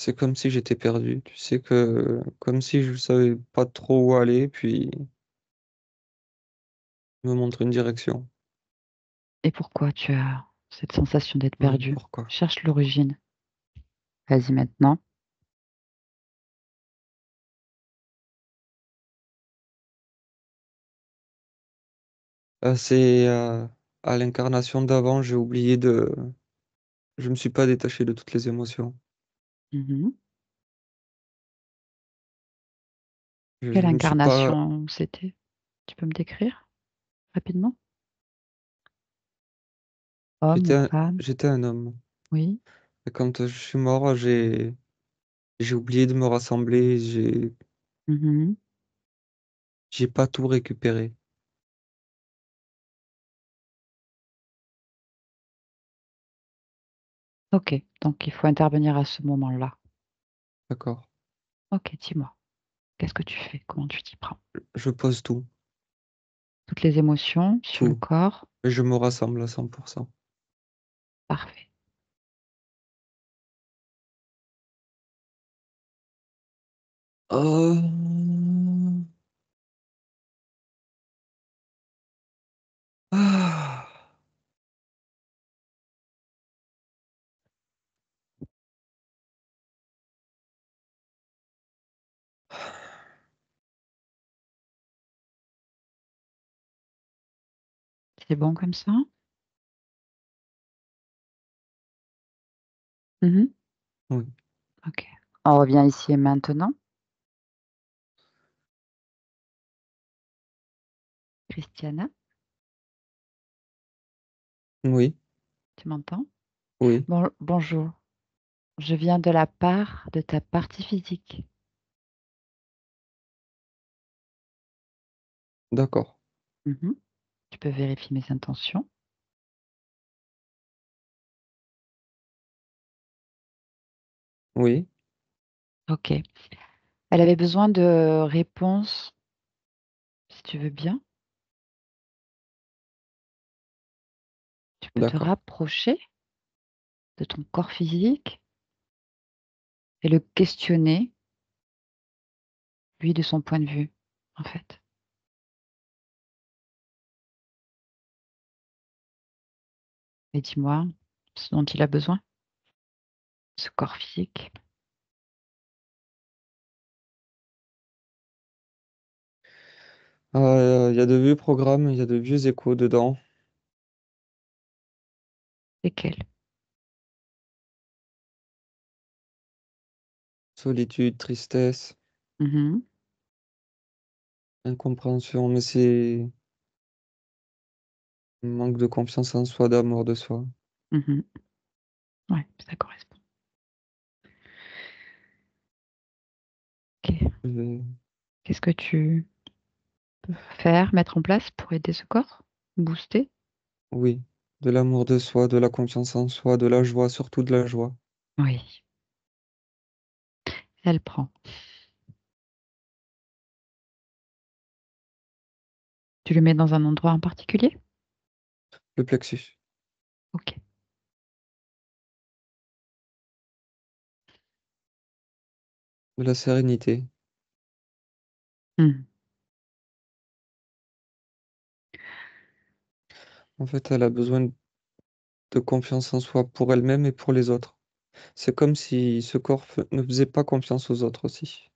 C'est comme si j'étais perdu. Tu sais que comme si je savais pas trop où aller, puis me montre une direction. Et pourquoi tu as cette sensation d'être Oui, perdu? pourquoi? Cherche l'origine. Vas-y maintenant. C'est à l'incarnation d'avant, j'ai oublié de. Je me suis pas détaché de toutes les émotions. Mhm. Quelle Je me suis pas. incarnation c'était? Tu peux me décrire rapidement? Homme J'étais ou un... femme? j'étais un homme. Oui. Et quand je suis mort, j'ai oublié de me rassembler. Mhm. J'ai pas tout récupéré. Ok, donc il faut intervenir à ce moment-là. D'accord. Ok, dis-moi, qu'est-ce que tu fais? Comment tu t'y prends? Je pose tout, Toutes les émotions sur le tout. corps? Et je me rassemble à 100%. Parfait. Oh. Ah. C'est bon comme ça? Mhm. Oui. Ok. On revient ici et maintenant. Christiana, Oui. tu m'entends? Oui. Bonjour. Je viens de la part de ta partie physique. D'accord. Mhm. Tu peux vérifier mes intentions. Oui. Ok. Elle avait besoin de réponses, si tu veux bien. Tu peux te D'accord. rapprocher de ton corps physique et le questionner, lui, de son point de vue, en fait. Et dis-moi ce dont il a besoin, ce corps physique. Il y a de vieux programmes, il y a de vieux échos dedans. Lesquels? Solitude, tristesse, Mhm, incompréhension, mais c'est un manque de confiance en soi, d'amour de soi. mhm. Ouais, ça correspond. Ok. Je vais- Qu'est-ce que tu peux faire, mettre en place pour aider ce corps? Booster? Oui, de l'amour de soi, de la confiance en soi, de la joie, surtout de la joie. Oui, elle prend. Tu le mets dans un endroit en particulier? Le plexus, Ok. de la sérénité. Mhm, En fait, elle a besoin de confiance en soi pour elle-même et pour les autres. C'est comme si ce corps ne faisait pas confiance aux autres aussi,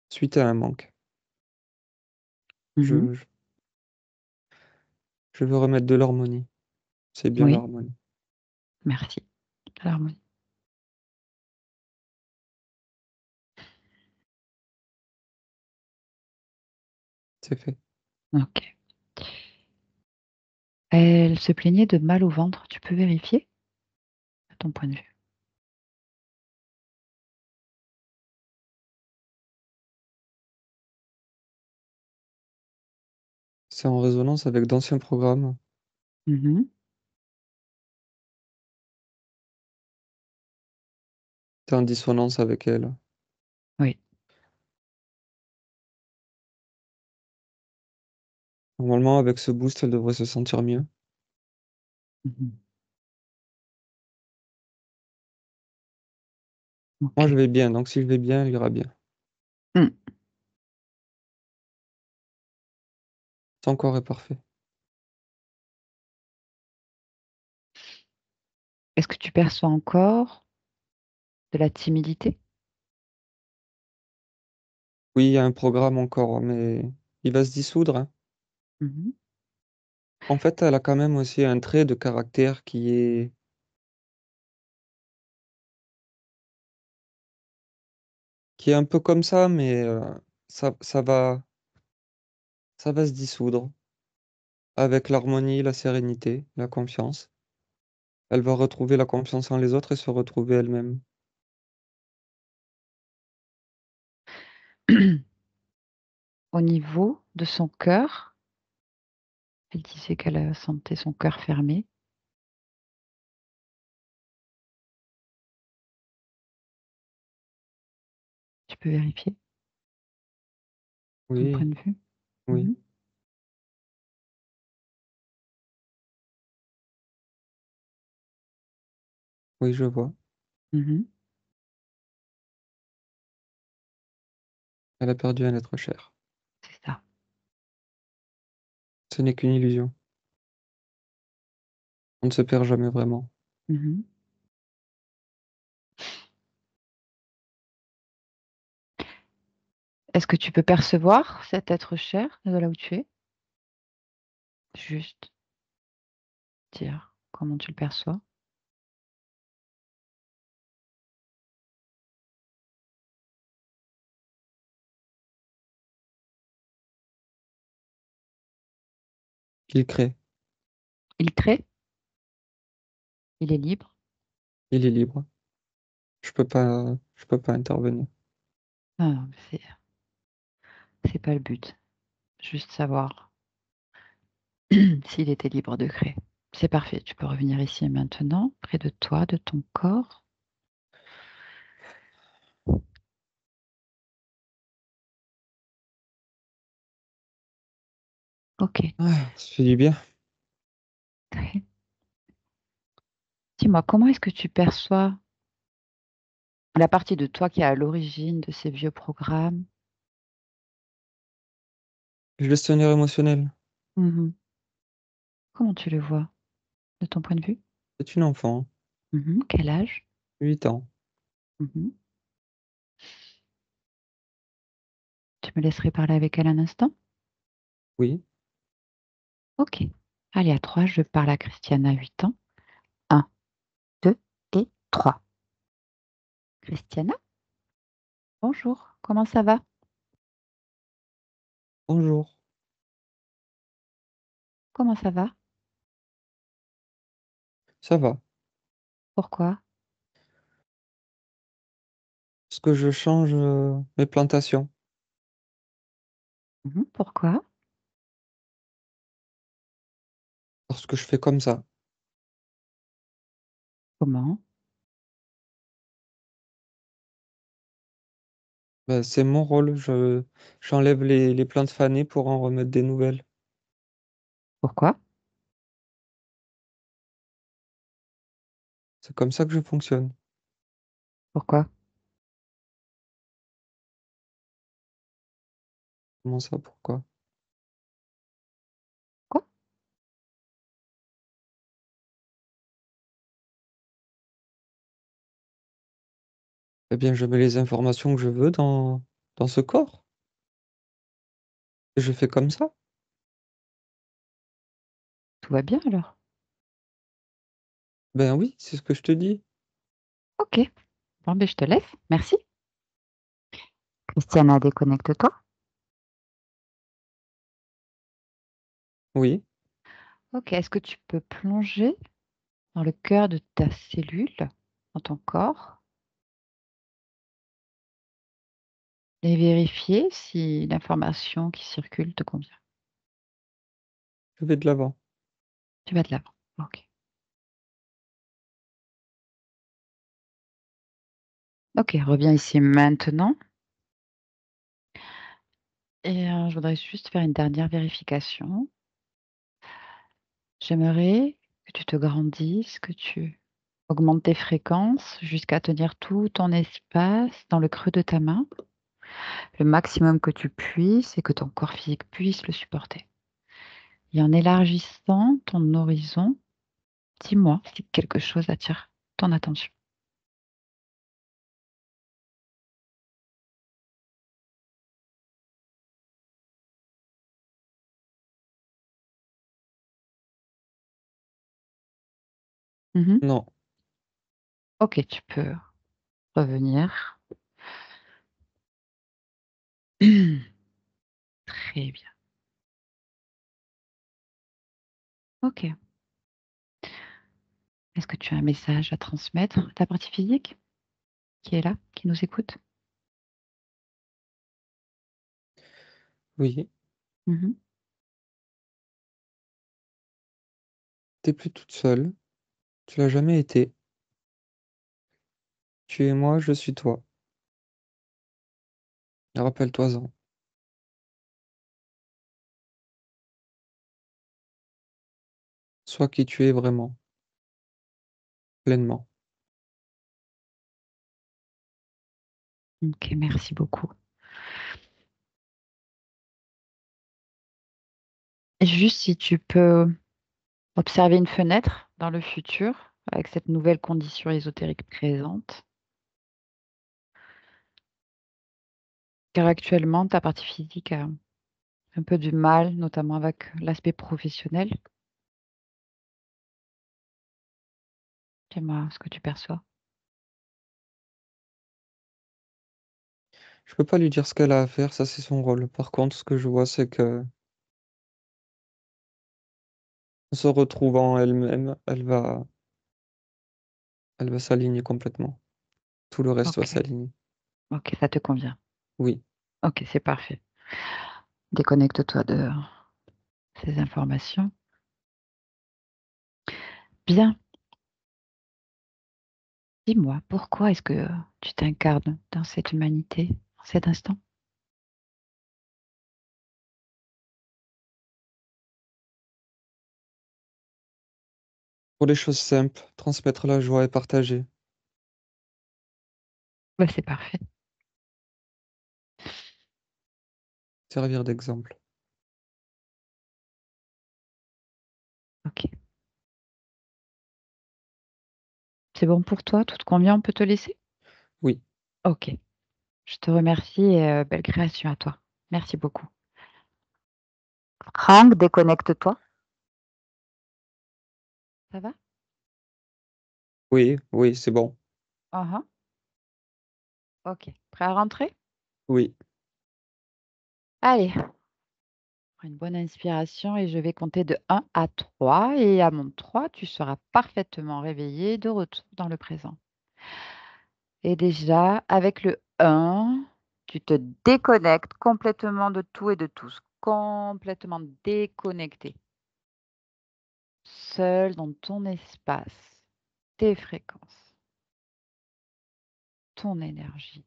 suite à un manque. mhm. Je, je, je veux remettre de l'harmonie. C'est bien Oui, l'harmonie. merci. L'harmonie. C'est fait. Ok. Elle se plaignait de mal au ventre. Tu peux vérifier à ton point de vue. C'est en résonance avec d'anciens programmes. Mhm, C'est en dissonance avec elle. oui. Normalement, avec ce boost, elle devrait se sentir mieux. Mhm. Moi, je OK. vais bien, donc si je vais bien, il ira bien. Mmh. Ton corps est parfait. Est-ce que tu perçois encore de la timidité? Oui, il y a un programme encore, mais il va se dissoudre, hein. Mmh. En fait, elle a quand même aussi un trait de caractère qui est un peu comme ça, mais ça va se dissoudre avec l'harmonie, la sérénité, la confiance. Elle va retrouver la confiance en les autres et se retrouver elle-même. Au niveau de son cœur, elle disait qu'elle, sentait son cœur fermé. Tu peux vérifier ton point Oui, de vue? oui, Mmh. oui, je vois. Mmh. Elle a perdu un être cher. C'est ça. Ce n'est qu'une illusion. On ne se perd jamais vraiment. Mmh. Est-ce que tu peux percevoir cet être cher de là où tu es? Juste dire comment tu le perçois. Il crée, Il crée, il est libre. il est libre. Je peux pas intervenir. Non, non, mais c'est pas le but. Juste savoir s'il était libre de créer. C'est parfait, tu peux revenir ici et maintenant, près de toi, de ton corps. OK. Ah, ça fait du bien. Dis-moi, comment est-ce que tu perçois la partie de toi qui est à l'origine de ces vieux programmes? Gestionnaire émotionnel. Mmh. Comment tu le vois de ton point de vue? C'est une enfant, Quel âge? 8 ans. Mmh. Tu me laisserais parler avec elle un instant? Oui, OK. Allez, à 3, je parle à Christiana, 8 ans. 1, 2 et 3. Christiana, bonjour, comment ça va? bonjour. Comment ça va? Ça va. Pourquoi? Parce que je change mes plantations. Pourquoi? Parce que je fais comme ça. Comment? Bah, c'est mon rôle. J'enlève les plantes fanées pour en remettre des nouvelles. Pourquoi? C'est comme ça que je fonctionne. Pourquoi? Comment ça, pourquoi? Quoi? Eh bien, je mets les informations que je veux dans ce corps. Et je fais comme ça. Tout va bien alors? Ben oui, c'est ce que je te dis. OK. Bon, ben, je te laisse. Merci. Christiana, déconnecte-toi. Oui, OK. Est-ce que tu peux plonger dans le cœur de ta cellule, dans ton corps, et vérifier si l'information qui circule te convient? je vais de l'avant. Tu vas de l'avant. OK. OK, reviens ici maintenant et je voudrais juste faire une dernière vérification. J'aimerais que tu te grandisses, que tu Augmente tes fréquences jusqu'à tenir tout ton espace dans le creux de ta main, le maximum que tu puisses et que ton corps physique puisse le supporter. Et en élargissant ton horizon, dis-moi si quelque chose attire ton attention. Mhm. Non. Ok, tu peux revenir. Très bien. Ok. Est-ce que tu as un message à transmettre à ta partie physique qui est là, qui nous écoute? Oui. Mhm. T'es plus toute seule. Tu l'as jamais été. Tu es moi, je suis toi. Rappelle-toi-en. Sois qui tu es vraiment, pleinement. Ok, merci beaucoup. Et juste si tu peux observer une fenêtre dans le futur avec cette nouvelle condition ésotérique présente, car actuellement ta partie physique a un peu du mal, notamment avec l'aspect professionnel. Dis-moi ce que tu perçois. Je peux pas lui dire ce qu'elle a à faire, ça c'est son rôle. Par contre, ce que je vois, c'est que en se retrouvant elle-même, elle va s'aligner complètement. Tout le reste va Ok, s'aligner. ok, ça te convient. Oui. Ok, c'est parfait. Déconnecte-toi de ces informations. Bien, dis-moi, pourquoi est-ce que tu t'incarnes dans cette humanité, en cet instant? Pour les choses simples, transmettre la joie et partager. Bah, c'est parfait. Servir d'exemple. Ok. C'est bon pour toi? Tout te convient? On peut te laisser? Oui. Ok. Je te remercie et belle création à toi. Merci beaucoup. Franck, déconnecte-toi. Ça va? Oui, oui, c'est bon. Uh-huh. Ok. Prêt à rentrer? Oui. Allez, prends une bonne inspiration et je vais compter de 1 à 3. Et à mon 3, tu seras parfaitement réveillé de retour dans le présent. Et déjà, avec le 1, tu te déconnectes complètement de tout et de tous. Complètement déconnecté. Seul dans ton espace, tes fréquences, ton énergie.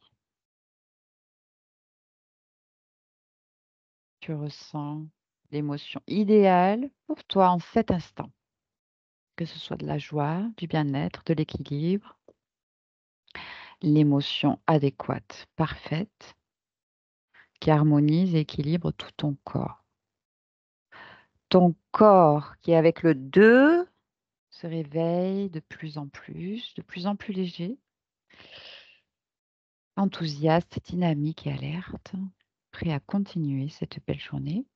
Tu ressens l'émotion idéale pour toi en cet instant, que ce soit de la joie, du bien-être, de l'équilibre, l'émotion adéquate, parfaite, qui harmonise et équilibre tout ton corps. Ton corps qui, avec le 2, se réveille de plus en plus léger, enthousiaste, dynamique et alerte, prêt à continuer cette belle journée.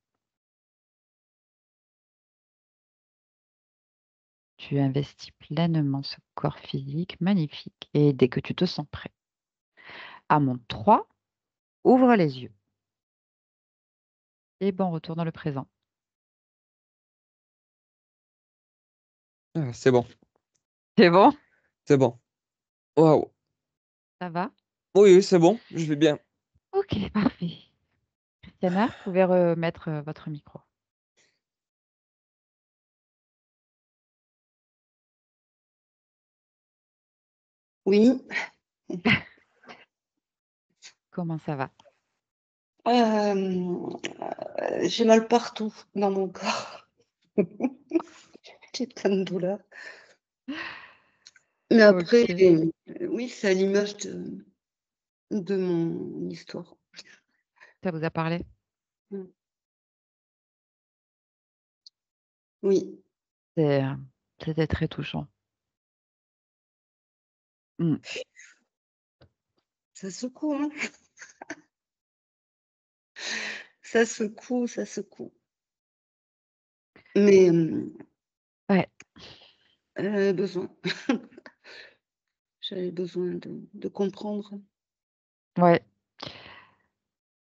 Tu investis pleinement ce corps physique magnifique et dès que tu te sens prêt, à mon 3, ouvre les yeux et bon retour dans le présent. Ah, c'est bon. C'est bon? C'est bon. Waouh. Ça va? Oui, oui, c'est bon. Je vais bien. Ok, parfait. Christiana, vous pouvez remettre votre micro. Oui. Comment ça va? J'ai mal partout dans mon corps. J'ai plein de douleurs. Mais après, OK. oui, c'est à l'image de mon histoire. Ça vous a parlé? Mmh. Oui, C'est, c'était très touchant. Mmh. ça secoue, hein? Ça secoue, ça secoue. Mais, Ouais, j'avais besoin. J'avais besoin de comprendre. ouais.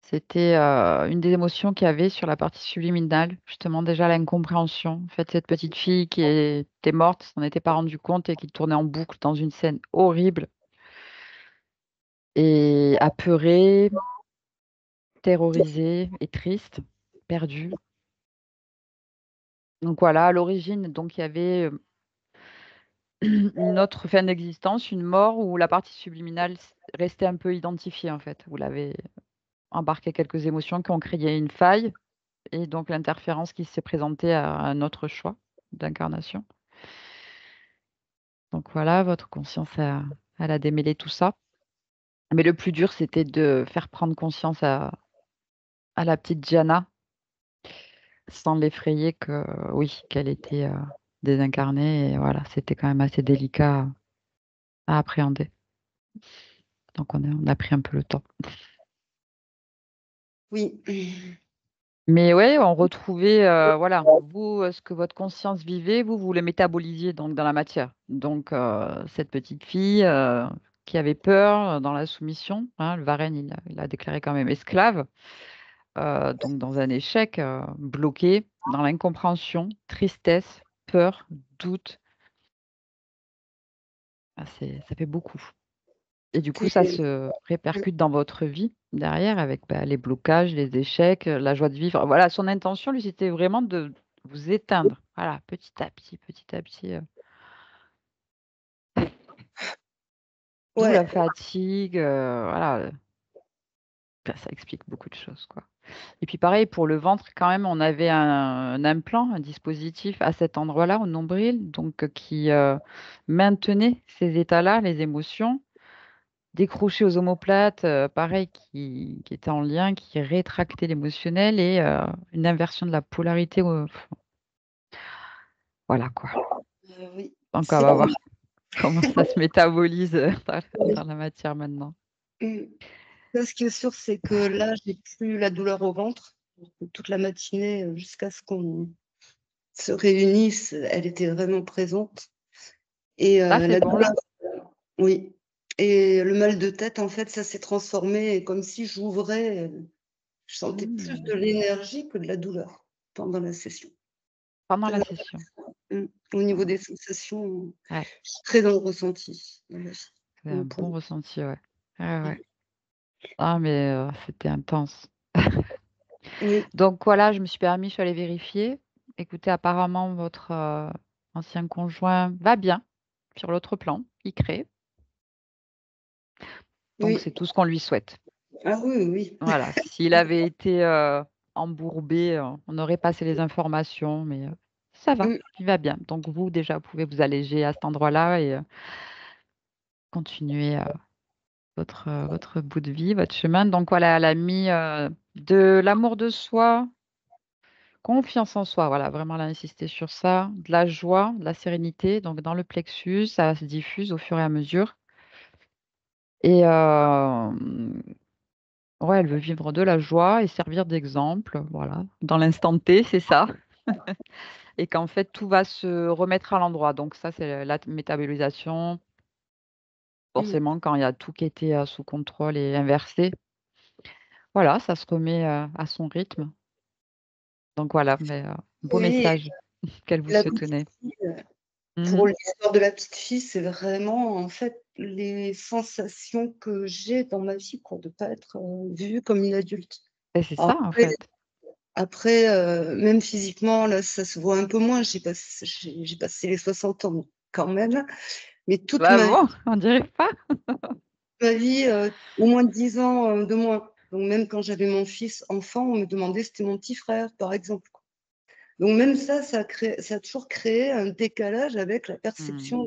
C'était, une des émotions qu'il y avait sur la partie subliminale, justement déjà l'incompréhension. En fait, cette petite fille qui était morte, s'en était pas rendue compte et qui tournait en boucle dans une scène horrible et apeurée, terrorisée et triste, perdue. Donc voilà, à l'origine, donc il y avait, une autre fin d'existence, une mort où la partie subliminale restait un peu identifiée, en fait. Vous l'avez embarqué quelques émotions qui ont créé une faille et donc l'interférence qui s'est présentée à un autre choix d'incarnation. Donc voilà, votre conscience elle a démêlé tout ça. Mais le plus dur, c'était de faire prendre conscience à la petite Gianna, sans l'effrayer que oui, qu'elle était, désincarnée et voilà, c'était quand même assez délicat à appréhender. Donc on a pris un peu le temps. Oui. Mais ouais, on retrouvait, voilà, vous, ce que votre conscience vivait, vous le métabolisiez donc dans la matière. Donc cette petite fille, qui avait peur, dans la soumission, hein, le Varenne, il l'a déclarée quand même esclave, donc dans un échec, bloqué dans l'incompréhension, tristesse, peur, doute. Ah, ça fait beaucoup et du coup, ça C'est se répercute dans votre vie derrière avec, bah, les blocages, les échecs, la joie de vivre. Voilà, son intention, lui, c'était vraiment de vous éteindre. Voilà, petit à petit, d'où ouais, la fatigue, voilà, bah, ça explique beaucoup de choses, quoi. Et puis pareil pour le ventre, quand même, on avait un implant, un dispositif à cet endroit-là, au nombril, donc qui, maintenait ces états-là, les émotions. Décroché aux omoplates, pareil qui était en lien, qui rétractait l'émotionnel et une inversion de la polarité, voilà quoi. oui. Donc on C'est va voir comment ça se métabolise, oui. dans la matière maintenant. Mmh. Là, ce qui est sûr, c'est que là, j'ai plus la douleur au ventre. Toute la matinée, jusqu'à ce qu'on se réunisse, elle était vraiment présente et Là, c'est la bon douleur là? oui et le mal de tête, en fait, ça s'est transformé comme si j'ouvrais, je sentais plus Mmh. de l'énergie que de la douleur pendant la session. Pendant la Heu, session. Au niveau Mmh. des sensations, Ouais, je suis très dans le ressenti, dans la vie. c'est un Pour bon ressenti, ouais. Ouais, ouais. mmh, Ah mais c'était intense. oui, Donc voilà, je me suis permis, je suis allée vérifier. Écoutez, apparemment votre, ancien conjoint va bien sur l'autre plan, il crée, donc c'est oui. tout ce qu'on lui souhaite. Ah oui, oui, oui. Voilà, s'il avait été, embourbé, on aurait passé les informations, mais ça va, Mmh, il va bien. Donc vous, déjà, vous pouvez vous alléger à cet endroit-là et continuer, votre bout de vie, votre chemin. Donc voilà, elle a mis, de l'amour de soi, confiance en soi, voilà, vraiment elle a insisté sur ça, de la joie, de la sérénité, donc dans le plexus, ça se diffuse au fur et à mesure et ouais, elle veut vivre de la joie et servir d'exemple, voilà, dans l'instant T, c'est ça. Et qu'en fait, tout va se remettre à l'endroit. Donc ça, c'est la métabolisation. mmh. Forcément, quand il y a tout qui était, sous contrôle et inversé, voilà, ça se remet, à son rythme. Donc voilà, mais beau Oui, message qu'elle vous la se petite tenait. fille, Mmh. pour l'histoire de la petite fille, c'est vraiment, en fait, les sensations que j'ai dans ma vie, quoi, de pas être, vue comme une adulte. Et c'est Alors ça, en fait. après, même physiquement, là, ça se voit un peu moins. J'ai passé les 60 ans quand même, mais toute Bah bon, on dirait pas. ma vie, au moins 10 ans, de moins. Donc même quand j'avais mon fils enfant, on me demandait si c'était mon petit frère, par exemple, quoi. Donc même ça, ça a toujours créé un décalage avec la Mmh. perception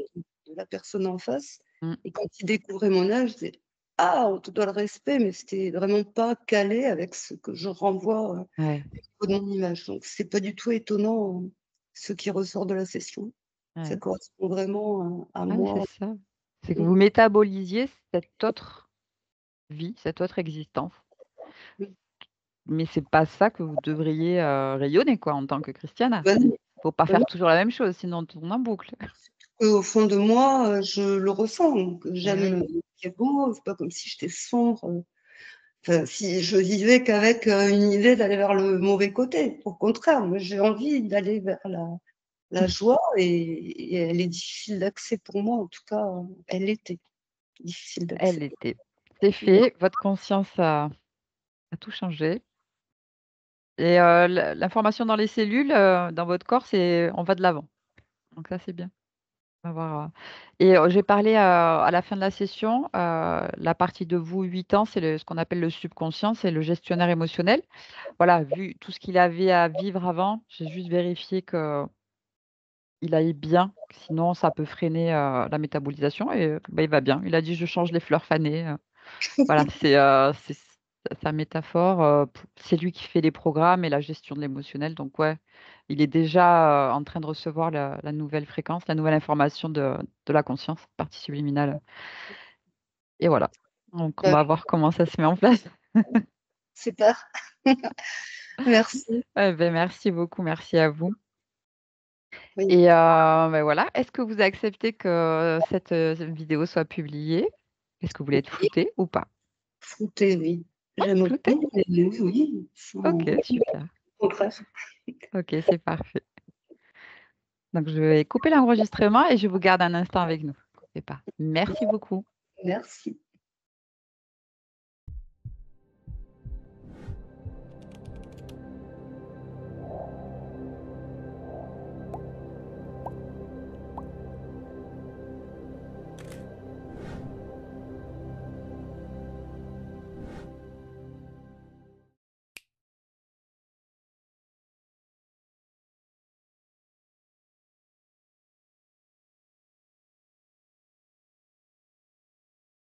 de la personne en face. Mmh. Et quand il découvrait mon âge, il disait: «Ah, on te doit le respect», mais c'était vraiment pas calé avec ce que je renvoie, Ouais, au niveau de mon image. Donc c'est pas du tout étonnant, ce qui ressort de la session. Ça ouais. correspond vraiment à Ah, mais c'est moi. ça. C'est que Mmh, vous métabolisiez cette autre vie, cette autre existence. mmh. Mais c'est pas ça que vous devriez, rayonner quoi, en tant que Christiana. Bah non, Faut pas bah non. faire toujours la même chose, sinon on tourne en boucle. Au fond de moi, je le ressens, donc Eh oui. j'aime ce qui est beau, c'est pas comme si j'étais sombre, enfin, si je vivais qu'avec, une idée d'aller vers le mauvais côté. Au contraire, moi j'ai envie d'aller vers la joie et elle est difficile d'accès pour moi, en tout cas, elle était difficile Elle d'accès. l'était. C'est fait, votre conscience a tout changé et l'information dans les cellules, dans votre corps, c'est on va de l'avant. Donc ça, c'est bien. Avoir, et j'ai parlé, à la fin de la session, la partie de vous 8 ans, c'est ce qu'on appelle le subconscient, c'est le gestionnaire émotionnel. Voilà, vu tout ce qu'il avait à vivre avant, j'ai juste vérifié qu'il aille bien, sinon ça peut freiner, la métabolisation et bah, il va bien. Il a dit: «Je change les fleurs fanées», voilà, c'est sa métaphore, p c'est lui qui fait les programmes et la gestion de l'émotionnel donc ouais, il est déjà, en train de recevoir la nouvelle fréquence, la nouvelle information de la conscience, partie subliminale et voilà. Donc on Bah, va voir comment ça se met en place. super, merci. Eh beh, merci beaucoup, merci à vous Oui, et bah, voilà. Est-ce que vous acceptez que cette vidéo soit publiée? Est-ce que vous voulez être oui, flouté ou pas? flouté, oui. Ouais, J'aimerais flouté? bien, mais oui, sans OK, super. au contraire. OK, c'est parfait. Donc je vais couper l'enregistrement et je vous garde un instant avec nous. Coupez pas. Merci beaucoup. Merci.